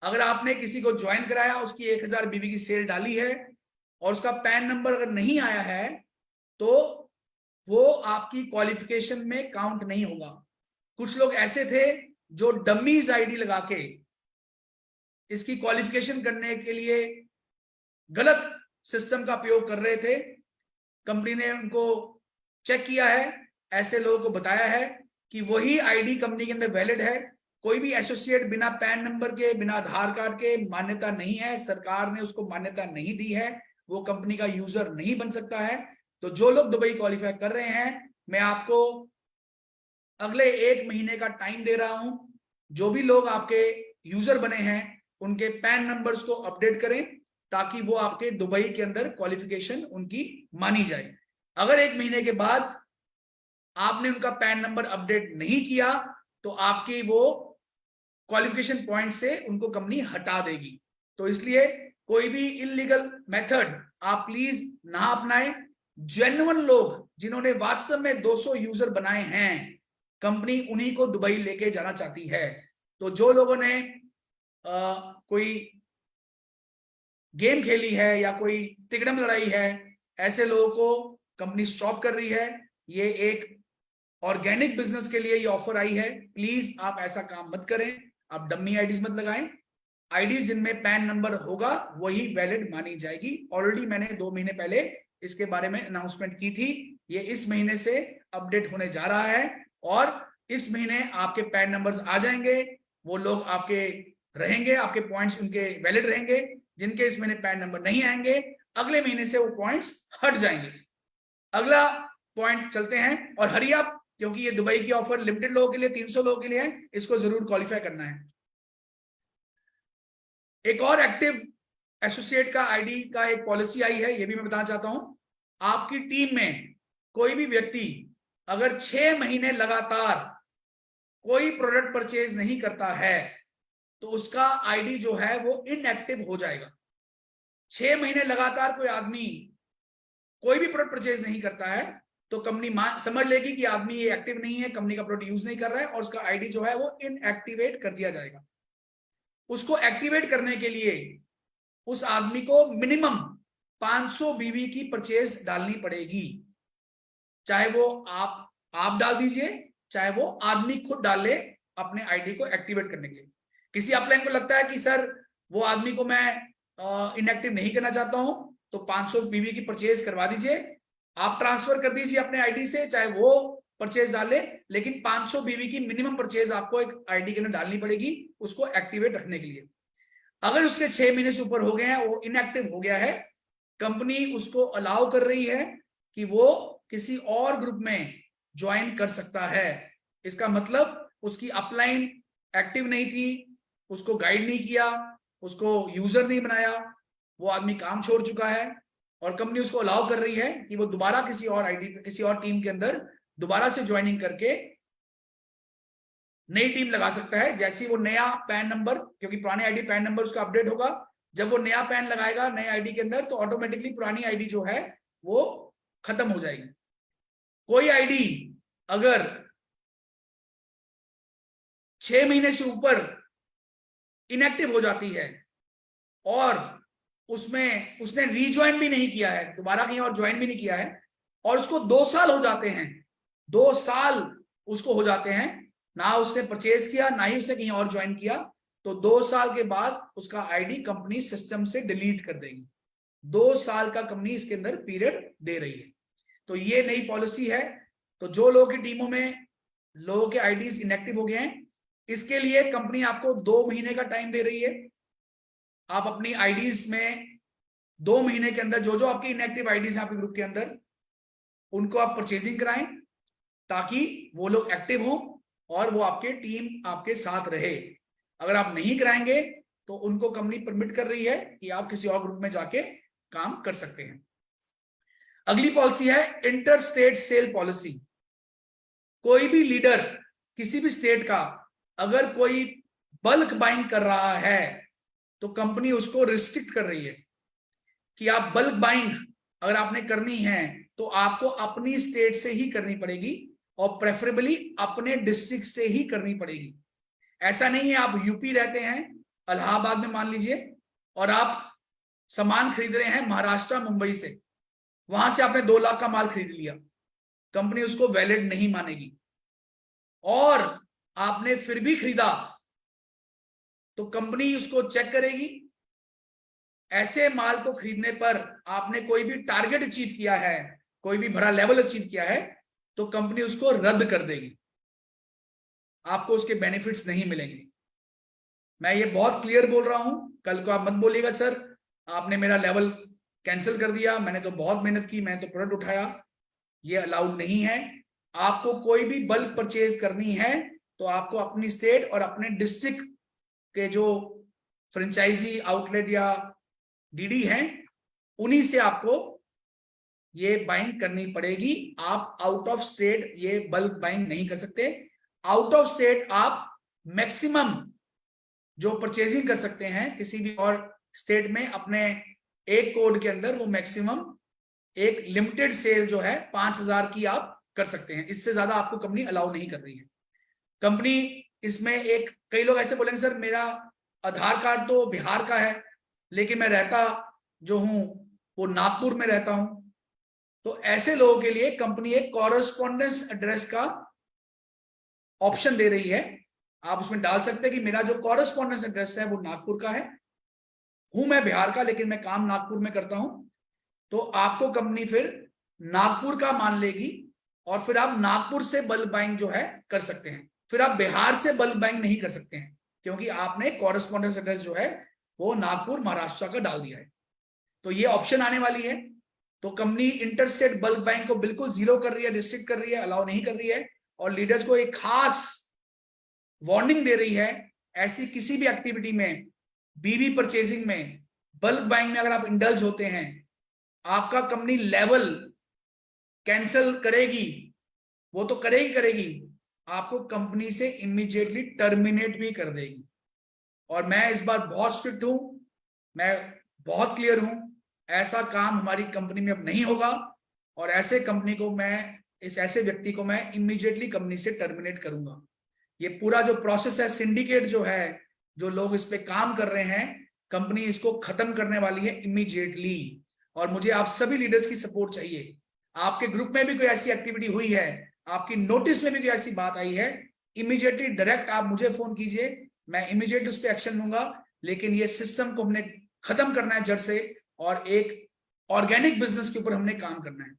अगर आपने किसी को ज्वाइन कराया, उसकी 1000 बीवी की सेल डाली है और उसका पैन नंबर अगर नहीं आया है तो वो आपकी क्वालिफिकेशन में काउंट नहीं होगा। कुछ लोग ऐसे थे जो डमीज आईडी लगा के इसकी क्वालिफिकेशन करने के लिए गलत सिस्टम का प्रयोग कर रहे थे। कंपनी ने उनको चेक किया है, ऐसे लोगों को बताया है कि वही आईडी कंपनी के अंदर वैलिड है। कोई भी एसोसिएट बिना पैन नंबर के, बिना आधार कार्ड के मान्यता नहीं है, सरकार ने उसको मान्यता नहीं दी है, वो कंपनी का यूजर नहीं बन सकता है। तो जो लोग दुबई क्वालिफाई कर रहे हैं, मैं आपको अगले 1 महीने का टाइम दे रहा हूं। जो भी लोग आपके यूजर बने हैं उनके पैन नंबर्स को अपडेट करें, ताकि वो आपके दुबई के अंदर क्वालिफिकेशन उनकी मानी जाए। अगर 1 महीने के बाद आपने उनका पैन नंबर अपडेट नहीं किया तो आपकी वो क्वालिफिकेशन पॉइंट से उनको कंपनी हटा देगी। तो इसलिए कोई भी इलीगल मेथड आप प्लीज ना अपनाएं। जेन्युइन लोग जिन्होंने वास्तव में 200 यूजर बनाए हैं, कंपनी उन्हीं को दुबई लेके जाना चाहती है। तो जो लोगों ने कोई गेम खेली है या कोई तिकड़म लड़ाई है, ऐसे लोगों को कंपनी स्टॉप कर रही है। ये एक ऑर्गेनिक बिजनेस के लिए ये ऑफर आई है। प्लीज आप ऐसा काम मत करें, आप डम्मी आईडीज मत लगाएं। आईडीज जिनमें पैन नंबर होगा वही वैलिड मानी जाएगी। ऑलरेडी मैंने 2 महीने पहले इसके बारे में अनाउंसमेंट की थी। ये इस महीने से अपडेट होने जा रहा है और इस महीने आपके पैन नंबर्स आ जाएंगे। वो लोग आपके रहेंगे, आपके पॉइंट्स उनके वैलिड रहेंगे। जिनके इस महीने पैन नंबर नहीं आएंगे, अगले महीने से वो पॉइंट्स हट जाएंगे। अगला पॉइंट चलते हैं। और हरी आप, क्योंकि ये दुबई की ऑफर लिमिटेड लोगों के लिए, 300 लोगों के लिए है, इसको जरूर क्वालिफाई करना है। एक और एक्टिव एसोसिएट का आईडी का एक पॉलिसी आई है, ये भी मैं बताना चाहता हूं। आपकी टीम में कोई भी व्यक्ति अगर 6 महीने लगातार कोई प्रोडक्ट परचेज नहीं करता है तो उसका आईडी जो है वो इनएक्टिव हो जाएगा। 6 महीने लगातार कोई आदमी कोई भी प्रोडक्ट परचेज नहीं करता है तो कंपनी समझ लेगी कि आदमी ये एक्टिव नहीं है, कंपनी का प्रोडक्ट यूज नहीं कर रहा है, और उसका आईडी जो है वो इनएक्टिवेट कर दिया जाएगा। उसको एक्टिवेट करने के लिए उस आदमी को मिनिमम 500 बीवी की परचेज डालनी पड़ेगी। चाहे वो आप डाल दीजिए, चाहे वो आदमी खुद डाल ले अपने आईडी को एक्टिवेट करने के लिए। किसी अपलाइन को लगता है कि सर वो आदमी को मैं इनएक्टिव नहीं करना चाहता हूं, तो 500 बीवी की परचेज करवा दीजिए, आप ट्रांसफर कर दीजिए अपने आईडी से, चाहे वो परचेज डाले, लेकिन 500 बीवी की मिनिमम परचेज आपको एक आईडी के अंदर डालनी पड़ेगी उसको एक्टिवेट रखने के लिए। अगर उसके 6 महीने से ऊपर हो गए हैं, वो इनएक्टिव हो गया है, कंपनी उसको अलाउ कर रही है कि वो किसी और ग्रुप में ज्वाइन कर सकता है। इसका मतलब उसकी अपलाइन एक्टिव नहीं थी, उसको गाइड नहीं किया, उसको यूजर नहीं बनाया, वो आदमी काम छोड़ चुका है, और कंपनी उसको अलाउ कर रही है कि वो दोबारा किसी और आईडी, किसी और टीम के अंदर दोबारा से ज्वाइनिंग करके नई टीम लगा सकता है। जैसे वो नया पैन नंबर, क्योंकि पुराने आईडी पैन नंबर उसका अपडेट होगा, जब वो नया पैन लगाएगा नए आईडी के अंदर, तो ऑटोमेटिकली पुरानी आईडी जो है वो खत्म हो जाएगी। कोई आईडी अगर 6 महीने से ऊपर इनएक्टिव हो जाती है और उसमें उसने रीज्वाइन भी नहीं किया है, दोबारा कहीं और ज्वाइन भी नहीं किया है, और उसको 2 साल हो जाते हैं, 2 साल उसको हो जाते हैं, ना उसने परचेज किया ना ही उसने कहीं और ज्वाइन किया, तो 2 साल के बाद उसका आईडी कंपनी सिस्टम से डिलीट कर देगी। 2 साल का कंपनी इसके अंदर पीरियड दे रही है। तो ये नई पॉलिसी है। तो जो लोगों की टीमों में लोगों के आईडीज इनएक्टिव हो गए हैं, इसके लिए कंपनी आपको 2 महीने का टाइम दे रही है। आप अपनी आईडीज में 2 महीने के अंदर जो जो आपकी इनएक्टिव आईडीज हैं आपके ग्रुप के अंदर, उनको आप परचेजिंग कराएं ताकि वो लोग एक्टिव हो और वो आपके टीम आपके साथ रहे। अगर आप नहीं कराएंगे तो उनको कंपनी परमिट कर रही है कि आप किसी और ग्रुप में जाके काम कर सकते हैं। अगली पॉलिसी है इंटर स्टेट सेल पॉलिसी। कोई भी लीडर किसी भी स्टेट का अगर कोई बल्क बाइंग कर रहा है तो कंपनी उसको रिस्ट्रिक्ट कर रही है कि आप बल्क बाइंग अगर आपने करनी है तो आपको अपनी स्टेट से ही करनी पड़ेगी और प्रेफरेबली अपने डिस्ट्रिक्ट से ही करनी पड़ेगी। ऐसा नहीं है आप यूपी रहते हैं, इलाहाबाद में मान लीजिए, और आप सामान खरीद रहे हैं महाराष्ट्र मुंबई से, वहां से आपने 2 लाख का माल खरीद लिया, कंपनी उसको वैलिड नहीं मानेगी। और आपने फिर भी खरीदा तो कंपनी उसको चेक करेगी ऐसे माल को खरीदने पर आपने कोई भी टारगेट अचीव किया है, कोई भी बड़ा लेवल अचीव किया है, तो कंपनी उसको रद्द कर देगी, आपको उसके बेनिफिट्स नहीं मिलेंगे। मैं ये बहुत क्लियर बोल रहा हूं, कल को आप मत बोलिएगा सर आपने मेरा लेवल कैंसिल कर दिया, मैंने तो बहुत मेहनत की, मैंने तो प्रोडक्ट उठाया। ये अलाउड नहीं है। आपको कोई भी बल्क परचेज करनी है तो आपको अपनी स्टेट और अपने डिस्ट्रिक्ट के जो फ्रेंचाइजी आउटलेट या डीडी हैं उन्हीं से आपको ये बाइंग करनी पड़ेगी। आप आउट ऑफ स्टेट ये बल्क बाइंग नहीं कर सकते। आउट ऑफ स्टेट आप मैक्सिमम जो परचेजिंग कर सकते हैं किसी भी और स्टेट में अपने एक कोड के अंदर, वो मैक्सिमम एक लिमिटेड सेल जो है 5,000 की आप कर सकते हैं, इससे ज्यादा आपको कंपनी अलाउ नहीं कर रही है। कंपनी इसमें एक, कई लोग ऐसे बोलेंगे सर मेरा आधार कार्ड तो बिहार का है लेकिन मैं रहता जो हूं वो नागपुर में रहता हूं, तो ऐसे लोगों के लिए कंपनी एक कॉरेस्पॉन्डेंस एड्रेस का ऑप्शन दे रही है। आप उसमें डाल सकते हैं कि मेरा जो कॉरेस्पॉन्डेंस एड्रेस है वो नागपुर का है, हूं मैं बिहार का लेकिन मैं काम नागपुर में करता हूं, तो आपको कंपनी फिर नागपुर का मान लेगी और फिर आप नागपुर से बल्क बाइंग जो है कर सकते हैं। फिर आप बिहार से बल्क बाइंग नहीं कर सकते हैं क्योंकि आपने कॉरेस्पॉन्डेंस एड्रेस जो है वो नागपुर महाराष्ट्र का डाल दिया है। तो ये ऑप्शन आने वाली है। तो कंपनी इंटरस्टेट बल्क बाइंग को बिल्कुल जीरो कर रही है, रिस्ट्रिक्ट कर रही है, अलाउ नहीं कर रही है, और लीडर्स को एक खास वार्निंग दे रही है, ऐसी किसी भी एक्टिविटी में, बीवी परचेजिंग में, बल्क बाइंग में अगर आप इंडल्ज होते हैं, आपका कंपनी लेवल कैंसिल करेगी, वो तो करेगी, आपको कंपनी से इमीडिएटली टर्मिनेट भी कर देगी। और मैं इस बार बहुत स्ट्रिक्ट हूं, मैं बहुत क्लियर हूं, ऐसा काम हमारी कंपनी में अब नहीं होगा, और ऐसे कंपनी को मैं, इस ऐसे व्यक्ति को मैं इमीडिएटली कंपनी से टर्मिनेट करूंगा। ये पूरा जो प्रोसेस है, सिंडिकेट जो है, जो लोग इस पे काम कर रहे हैं, कंपनी इसको खत्म करने वाली है इमीडिएटली। और मुझे आप सभी लीडर्स की सपोर्ट चाहिए। आपके ग्रुप में भी कोई ऐसी एक्टिविटी हुई है, आपकी नोटिस में भी कोई ऐसी बात आई है, इमीडिएटली डायरेक्ट आप मुझे फोन कीजिए, मैं इमीडिएटली उस पर एक्शन लूंगा। लेकिन ये सिस्टम को हमने खत्म करना है जड़ से, और एक ऑर्गेनिक बिजनेस के ऊपर हमने काम करना है।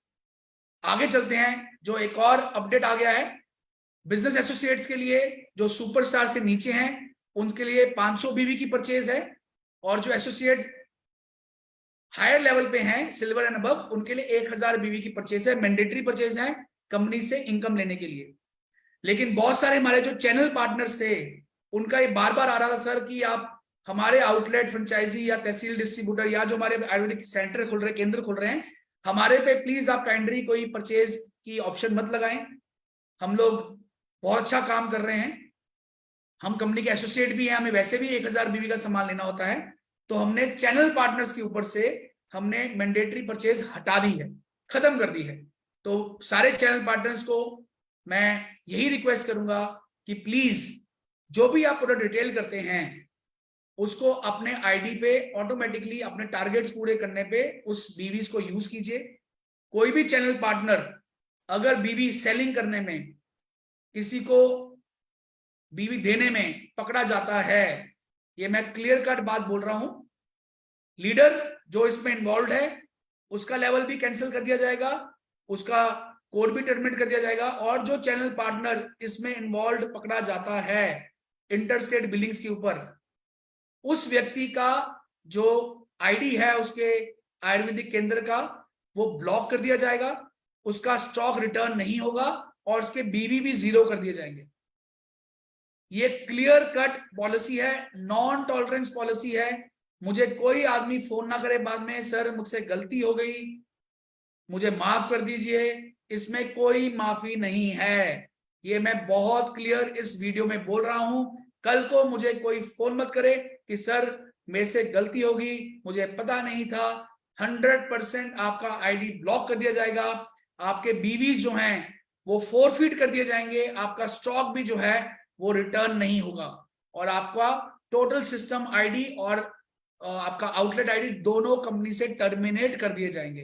आगे चलते हैं। जो एक और अपडेट आ गया है बिजनेस एसोसिएट्स के लिए, जो सुपरस्टार से नीचे हैं उनके लिए 500 बीवी की परचेज है, और जो एसोसिएट हायर लेवल पे हैं, सिल्वर एंड अबव, उनके लिए 1000 बीवी की परचेज है, मैंडेटरी परचेज है कंपनी से इनकम लेने के लिए। लेकिन बहुत सारे हमारे जो चैनल पार्टनर्स थे उनका ये बार बार आ रहा था सर कि आप हमारे आउटलेट फ्रेंचाइजी या तहसील डिस्ट्रीब्यूटर या जो हमारे आयुर्वेदिक सेंटर खुल रहे, केंद्र खुल रहे हैं, हमारे पे प्लीज आप काइंडली कोई परचेज की ऑप्शन मत लगाएं, हम लोग बहुत अच्छा काम कर रहे हैं, हम कंपनी के एसोसिएट भी हैं, हमें वैसे भी 1000 बीवी का सामान लेना होता है। तो हमने चैनल पार्टनर्स के ऊपर से हमने मैंडेटरी परचेज हटा दी है, खत्म कर दी है। तो सारे चैनल पार्टनर्स को मैं यही रिक्वेस्ट करूंगा कि प्लीज जो भी आप प्रोडक्ट रिटेल करते हैं उसको अपने आईडी पे ऑटोमेटिकली अपने टारगेट्स पूरे करने पे उस बीवीज को यूज कीजिए। कोई भी चैनल पार्टनर अगर बीवी सेलिंग करने में, किसी को बीवी देने में पकड़ा जाता है, ये मैं क्लियर कट बात बोल रहा हूं, लीडर जो इसमें इन्वॉल्व है उसका लेवल भी कैंसिल कर दिया जाएगा, उसका कोड भी टर्मिनेट कर दिया जाएगा, और जो चैनल पार्टनर इसमें इन्वॉल्व पकड़ा जाता है इंटरस्टेट बिलिंग्स के ऊपर, उस व्यक्ति का जो आईडी है उसके आयुर्वेदिक केंद्र का, वो ब्लॉक कर दिया जाएगा, उसका स्टॉक रिटर्न नहीं होगा, और उसके बीवी भी जीरो कर दिए जाएंगे। ये क्लियर कट पॉलिसी है, नॉन टॉलरेंस पॉलिसी है। मुझे कोई आदमी फोन ना करे बाद में सर मुझसे गलती हो गई, मुझे माफ कर दीजिए, इसमें कोई माफी नहीं है। ये मैं बहुत क्लियर इस वीडियो में बोल रहा हूं। कल को मुझे कोई फोन मत करे कि सर मेरे से गलती होगी, मुझे पता नहीं था। 100% आपका आईडी ब्लॉक कर दिया जाएगा, आपके बीवीज जो हैं वो फोरफीट कर दिए जाएंगे, आपका स्टॉक भी जो है वो रिटर्न नहीं होगा, और आपका टोटल सिस्टम आईडी और आपका आउटलेट आईडी दोनों कंपनी से टर्मिनेट कर दिए जाएंगे।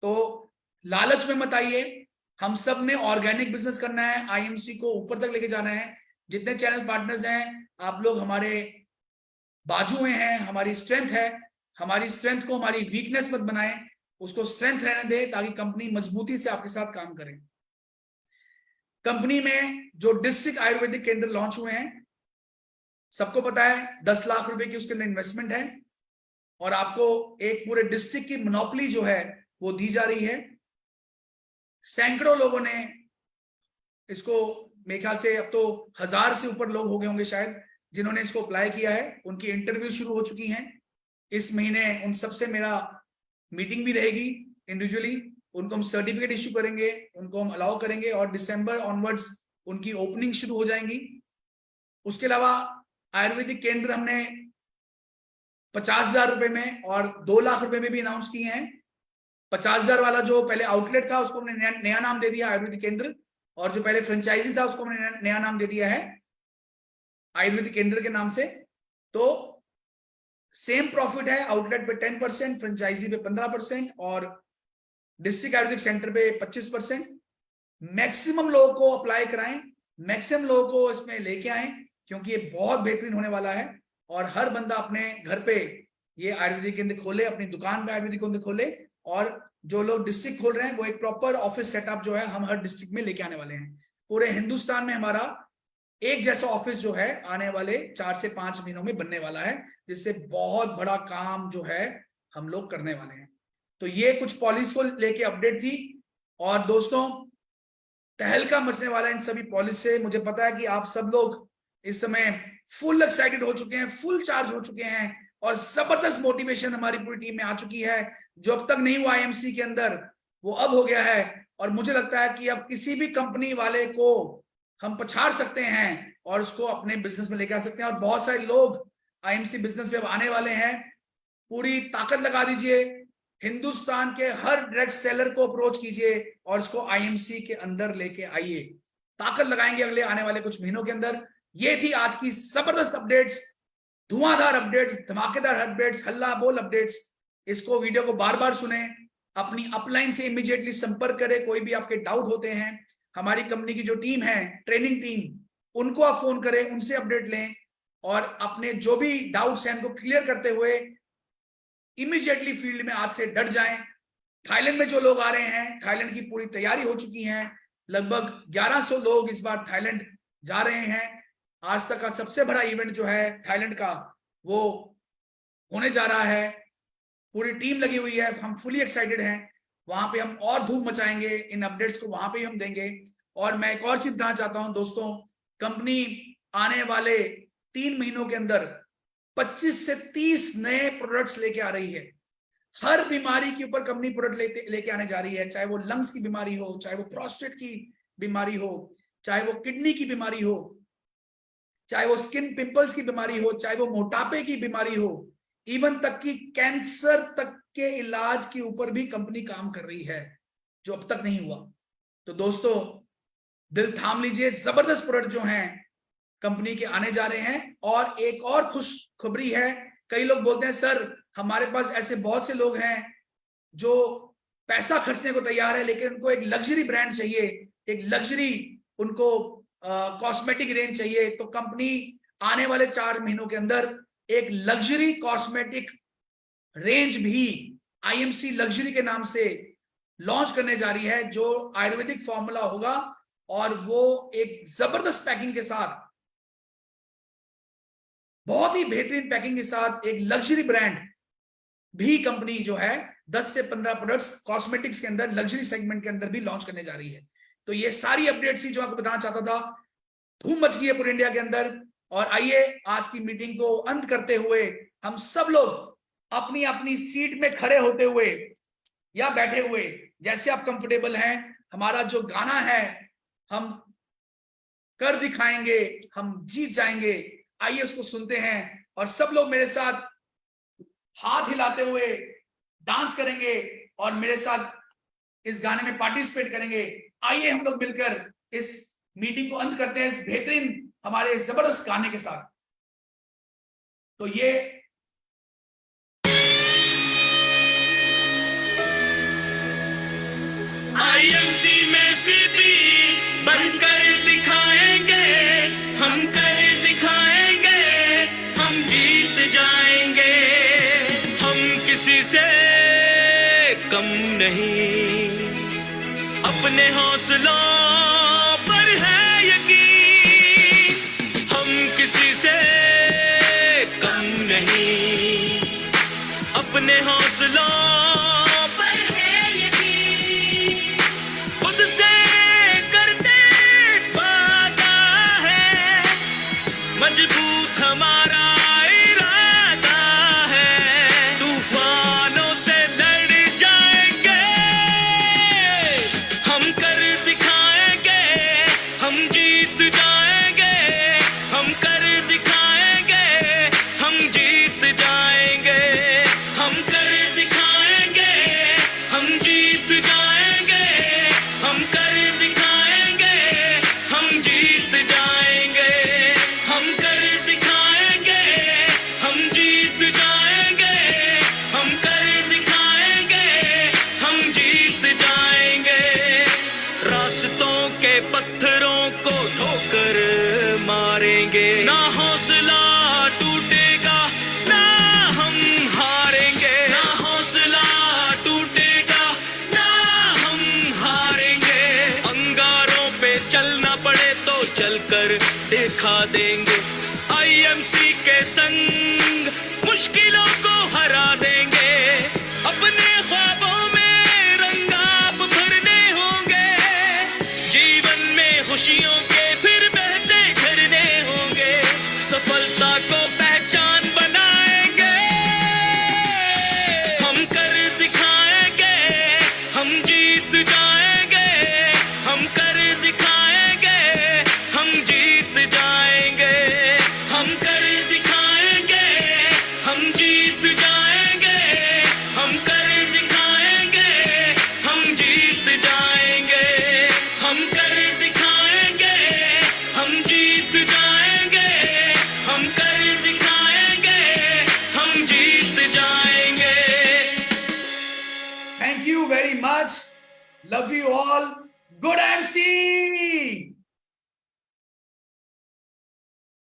तो लालच में मत आइए, हम सब ने ऑर्गेनिक बिजनेस करना है, आईएमसी को ऊपर तक लेके जाना है। जितने चैनल पार्टनर्स हैं आप लोग हमारे बाजू में हैं, हमारी स्ट्रेंथ है, हमारी स्ट्रेंथ को हमारी वीकनेस मत बनाए, उसको स्ट्रेंथ रहने दे ताकि कंपनी मजबूती से आपके साथ काम करे। कंपनी में जो डिस्ट्रिक्ट आयुर्वेदिक केंद्र लॉन्च हुए हैं, सबको पता है 10 लाख रुपए की उसके अंदर इन्वेस्टमेंट है और आपको एक पूरे डिस्ट्रिक्ट की मोनोपोली जो है वो दी जा रही है। सैकड़ों लोगों ने इसको, मेरे ख्याल से अब तो 1000 से ऊपर लोग हो गए होंगे शायद जिन्होंने इसको अप्लाई किया है, उनकी इंटरव्यू शुरू हो चुकी हैं। इस महीने उन सबसे मेरा मीटिंग भी रहेगी इंडिविजुअली, उनको हम सर्टिफिकेट इश्यू करेंगे, उनको हम अलाउ करेंगे और दिसंबर ऑनवर्ड्स उनकी ओपनिंग शुरू हो जाएंगी। उसके अलावा आयुर्वेदिक केंद्र हमने 50,000 रुपए में और 2 लाख रुपए में भी अनाउंस किए हैं। 50,000 वाला जो पहले आउटलेट था उसको हमने नया नाम दे दिया आयुर्वेदिक केंद्र, और जो पहले फ्रेंचाइजी था उसको हमने नया नाम दे दिया है आयुर्वेदिक केंद्र के नाम से। तो सेम प्रॉफिट है, आउटलेट पे 10%, फ्रेंचाइजी पे 15% और डिस्ट्रिक्ट आयुर्वेदिक सेंटर पे 25%। मैक्सिमम लोगों को अप्लाई कराएं, मैक्सिमम लोगों को इसमें लेके आए, क्योंकि ये बहुत बेहतरीन होने वाला है। और हर बंदा अपने घर पे ये आयुर्वेदिक केंद्र खोले, अपनी दुकान पे आयुर्वेदिक केंद्र खोले, और जो लोग डिस्ट्रिक्ट खोल रहे हैं वो एक प्रॉपर ऑफिस सेटअप जो है हम हर डिस्ट्रिक्ट में लेके आने वाले हैं। पूरे हिंदुस्तान में हमारा एक जैसा ऑफिस जो है आने वाले 4 से 5 महीनों में बनने वाला है, जिससे बहुत बड़ा काम जो है हम लोग करने वाले हैं। तो ये कुछ पॉलिसी को लेके अपडेट थी। और दोस्तों, तहलका मचने वाला इन सभी पॉलिसी से। मुझे पता है कि आप सब लोग इस समय फुल एक्साइटेड हो चुके हैं, फुल चार्ज हो चुके हैं, और जबरदस्त मोटिवेशन हमारी पूरी टीम में आ चुकी है। जो अब तक नहीं हुआ आईएमसी के अंदर वो अब हो गया है, और मुझे लगता है कि अब किसी भी कंपनी वाले को हम पछाड़ सकते हैं और उसको अपने बिजनेस में लेके आ सकते हैं। और बहुत सारे लोग आईएमसी बिजनेस में अब आने वाले हैं। पूरी ताकत लगा दीजिए, हिंदुस्तान के हर डायरेक्ट सेलर को अप्रोच कीजिए और उसको आईएमसी के अंदर लेके आइए। ताकत लगाएंगे अगले आने वाले कुछ महीनों के अंदर। ये थी आज की जबरदस्त अपडेट्स, धुआंधार अपडेट्स, धमाकेदार अपडेट्स, हल्ला बोल अपडेट्स। इसको वीडियो को बार बार सुने, अपनी अपलाइन से इमीडिएटली संपर्क करें कोई भी आपके डाउट होते हैं। हमारी कंपनी की जो टीम है, ट्रेनिंग टीम, उनको आप फोन करें, उनसे अपडेट लें, और अपने जो भी डाउट्स हैं उनको क्लियर करते हुए इमीडिएटली फील्ड में आज से डट जाएं। थाईलैंड में जो लोग आ रहे हैं, थाईलैंड की पूरी तैयारी हो चुकी है। लगभग 1100 लोग इस बार थाईलैंड जा रहे हैं। आज तक का सबसे बड़ा इवेंट जो है थाईलैंड का वो होने जा रहा है। पूरी टीम लगी हुई है, हम फुली एक्साइटेड हैं। वहां पे हम और धूम मचाएंगे, इन अपडेट्स को वहां पे ही हम देंगे। और मैं एक और चीज बताना चाहता हूं दोस्तों, कंपनी आने वाले 3 महीनों के अंदर 25 से 30 नए प्रोडक्ट्स लेके आ रही है। हर बीमारी के ऊपर कंपनी प्रोडक्ट लेके आने जा रही है, चाहे वो लंग्स की बीमारी हो, चाहे वो प्रोस्टेट की बीमारी हो, चाहे वो किडनी की बीमारी हो, चाहे वो स्किन पिंपल्स की बीमारी हो, चाहे वो मोटापे की बीमारी हो, इवन तक की कैंसर तक के इलाज के ऊपर भी कंपनी काम कर रही है, जो अब तक नहीं हुआ। तो दोस्तों, दिल थाम लीजिए, जबरदस्त प्रोडक्ट जो हैं कंपनी के आने जा रहे हैं। और एक और खुशखबरी है, कई लोग बोलते हैं सर हमारे पास ऐसे बहुत से लोग हैं जो पैसा खर्चने को तैयार है, लेकिन उनको एक लग्जरी ब्रांड चाहिए, एक लग्जरी उनको कॉस्मेटिक रेंज चाहिए। तो कंपनी आने वाले 4 महीनों के अंदर एक लग्जरी कॉस्मेटिक रेंज भी आईएमसी लग्जरी के नाम से लॉन्च करने जा रही है, जो आयुर्वेदिक फॉर्मूला होगा, और वो एक जबरदस्त पैकिंग के साथ, बहुत ही बेहतरीन पैकिंग के साथ एक लग्जरी ब्रांड भी कंपनी जो है 10 से 15 प्रोडक्ट्स कॉस्मेटिक्स के अंदर, लग्जरी सेगमेंट के अंदर भी लॉन्च करने जा रही है। तो ये सारी अपडेट्स ही जो आपको बताना चाहता था। धूम मच गई है पूरे इंडिया के अंदर। और आइए आज की मीटिंग को अंत करते हुए हम सब लोग अपनी अपनी सीट में खड़े होते हुए या बैठे हुए, जैसे आप कंफर्टेबल हैं, हमारा जो गाना है हम कर दिखाएंगे, हम जीत जाएंगे, आइए उसको सुनते हैं। और सब लोग मेरे साथ हाथ हिलाते हुए डांस करेंगे और मेरे साथ इस गाने में पार्टिसिपेट करेंगे। आइए हम लोग मिलकर इस मीटिंग को अंत करते हैं इस बेहतरीन हमारे जबरदस्त गाने के साथ। तो ये आईएमसी में सीपी बनकर दिखाएंगे, हम कर दिखाएंगे, हम जीत जाएंगे, हम से कम नहीं, अपने हौसलों पर है यकीन, हम किसी से कम नहीं, अपने हौसलों पर है यकीन, खुद से करते वादा है, मजबूत हमारा इरादा है, तूफानों से लड़ जाएंगे, हम कर दिखाएंगे, हम जीत जाएंगे, हम कर दिखाएंगे, हम जीत जाएंगे, हम कर दिखाएंगे, हम जीत जाएंगे, हम कर दिखाएंगे, हम जीत जाएंगे, हम कर दिखाएंगे, हम जीत जाएंगे, हम कर दिखाएंगे, हम जीत जाएंगे, रास्तों के पत्थरों को ठोकर मारेंगे, ना हौसला टूटेगा, ना हम हारेंगे, ना हौसला टूटेगा, ना हम हारेंगे, अंगारों पे चलना पड़े तो चलकर दिखा देंगे, आईएमसी के संग मुश्किलों को हरा देंगे, अपने ख्वाबों में रंगाप भरने होंगे, जीवन में खुशियों के फिर बहते झरने होंगे, सफलता को पहचान बनाएंगे, हम कर दिखाएंगे, हम जीत जाएंगे, हम कर दिखाएंगे, हम जीत जाएंगे, हम कर दिखाएंगे, हम जीत जाएंगे, हम कर दिखाएंगे, हम जीत जाएंगे, हम कर दिखाएंगे, हम जीत जाएंगे, हम कर दिखाएंगे, हम जीत जाएंगे। Thank you very much. Love you all. Good MC.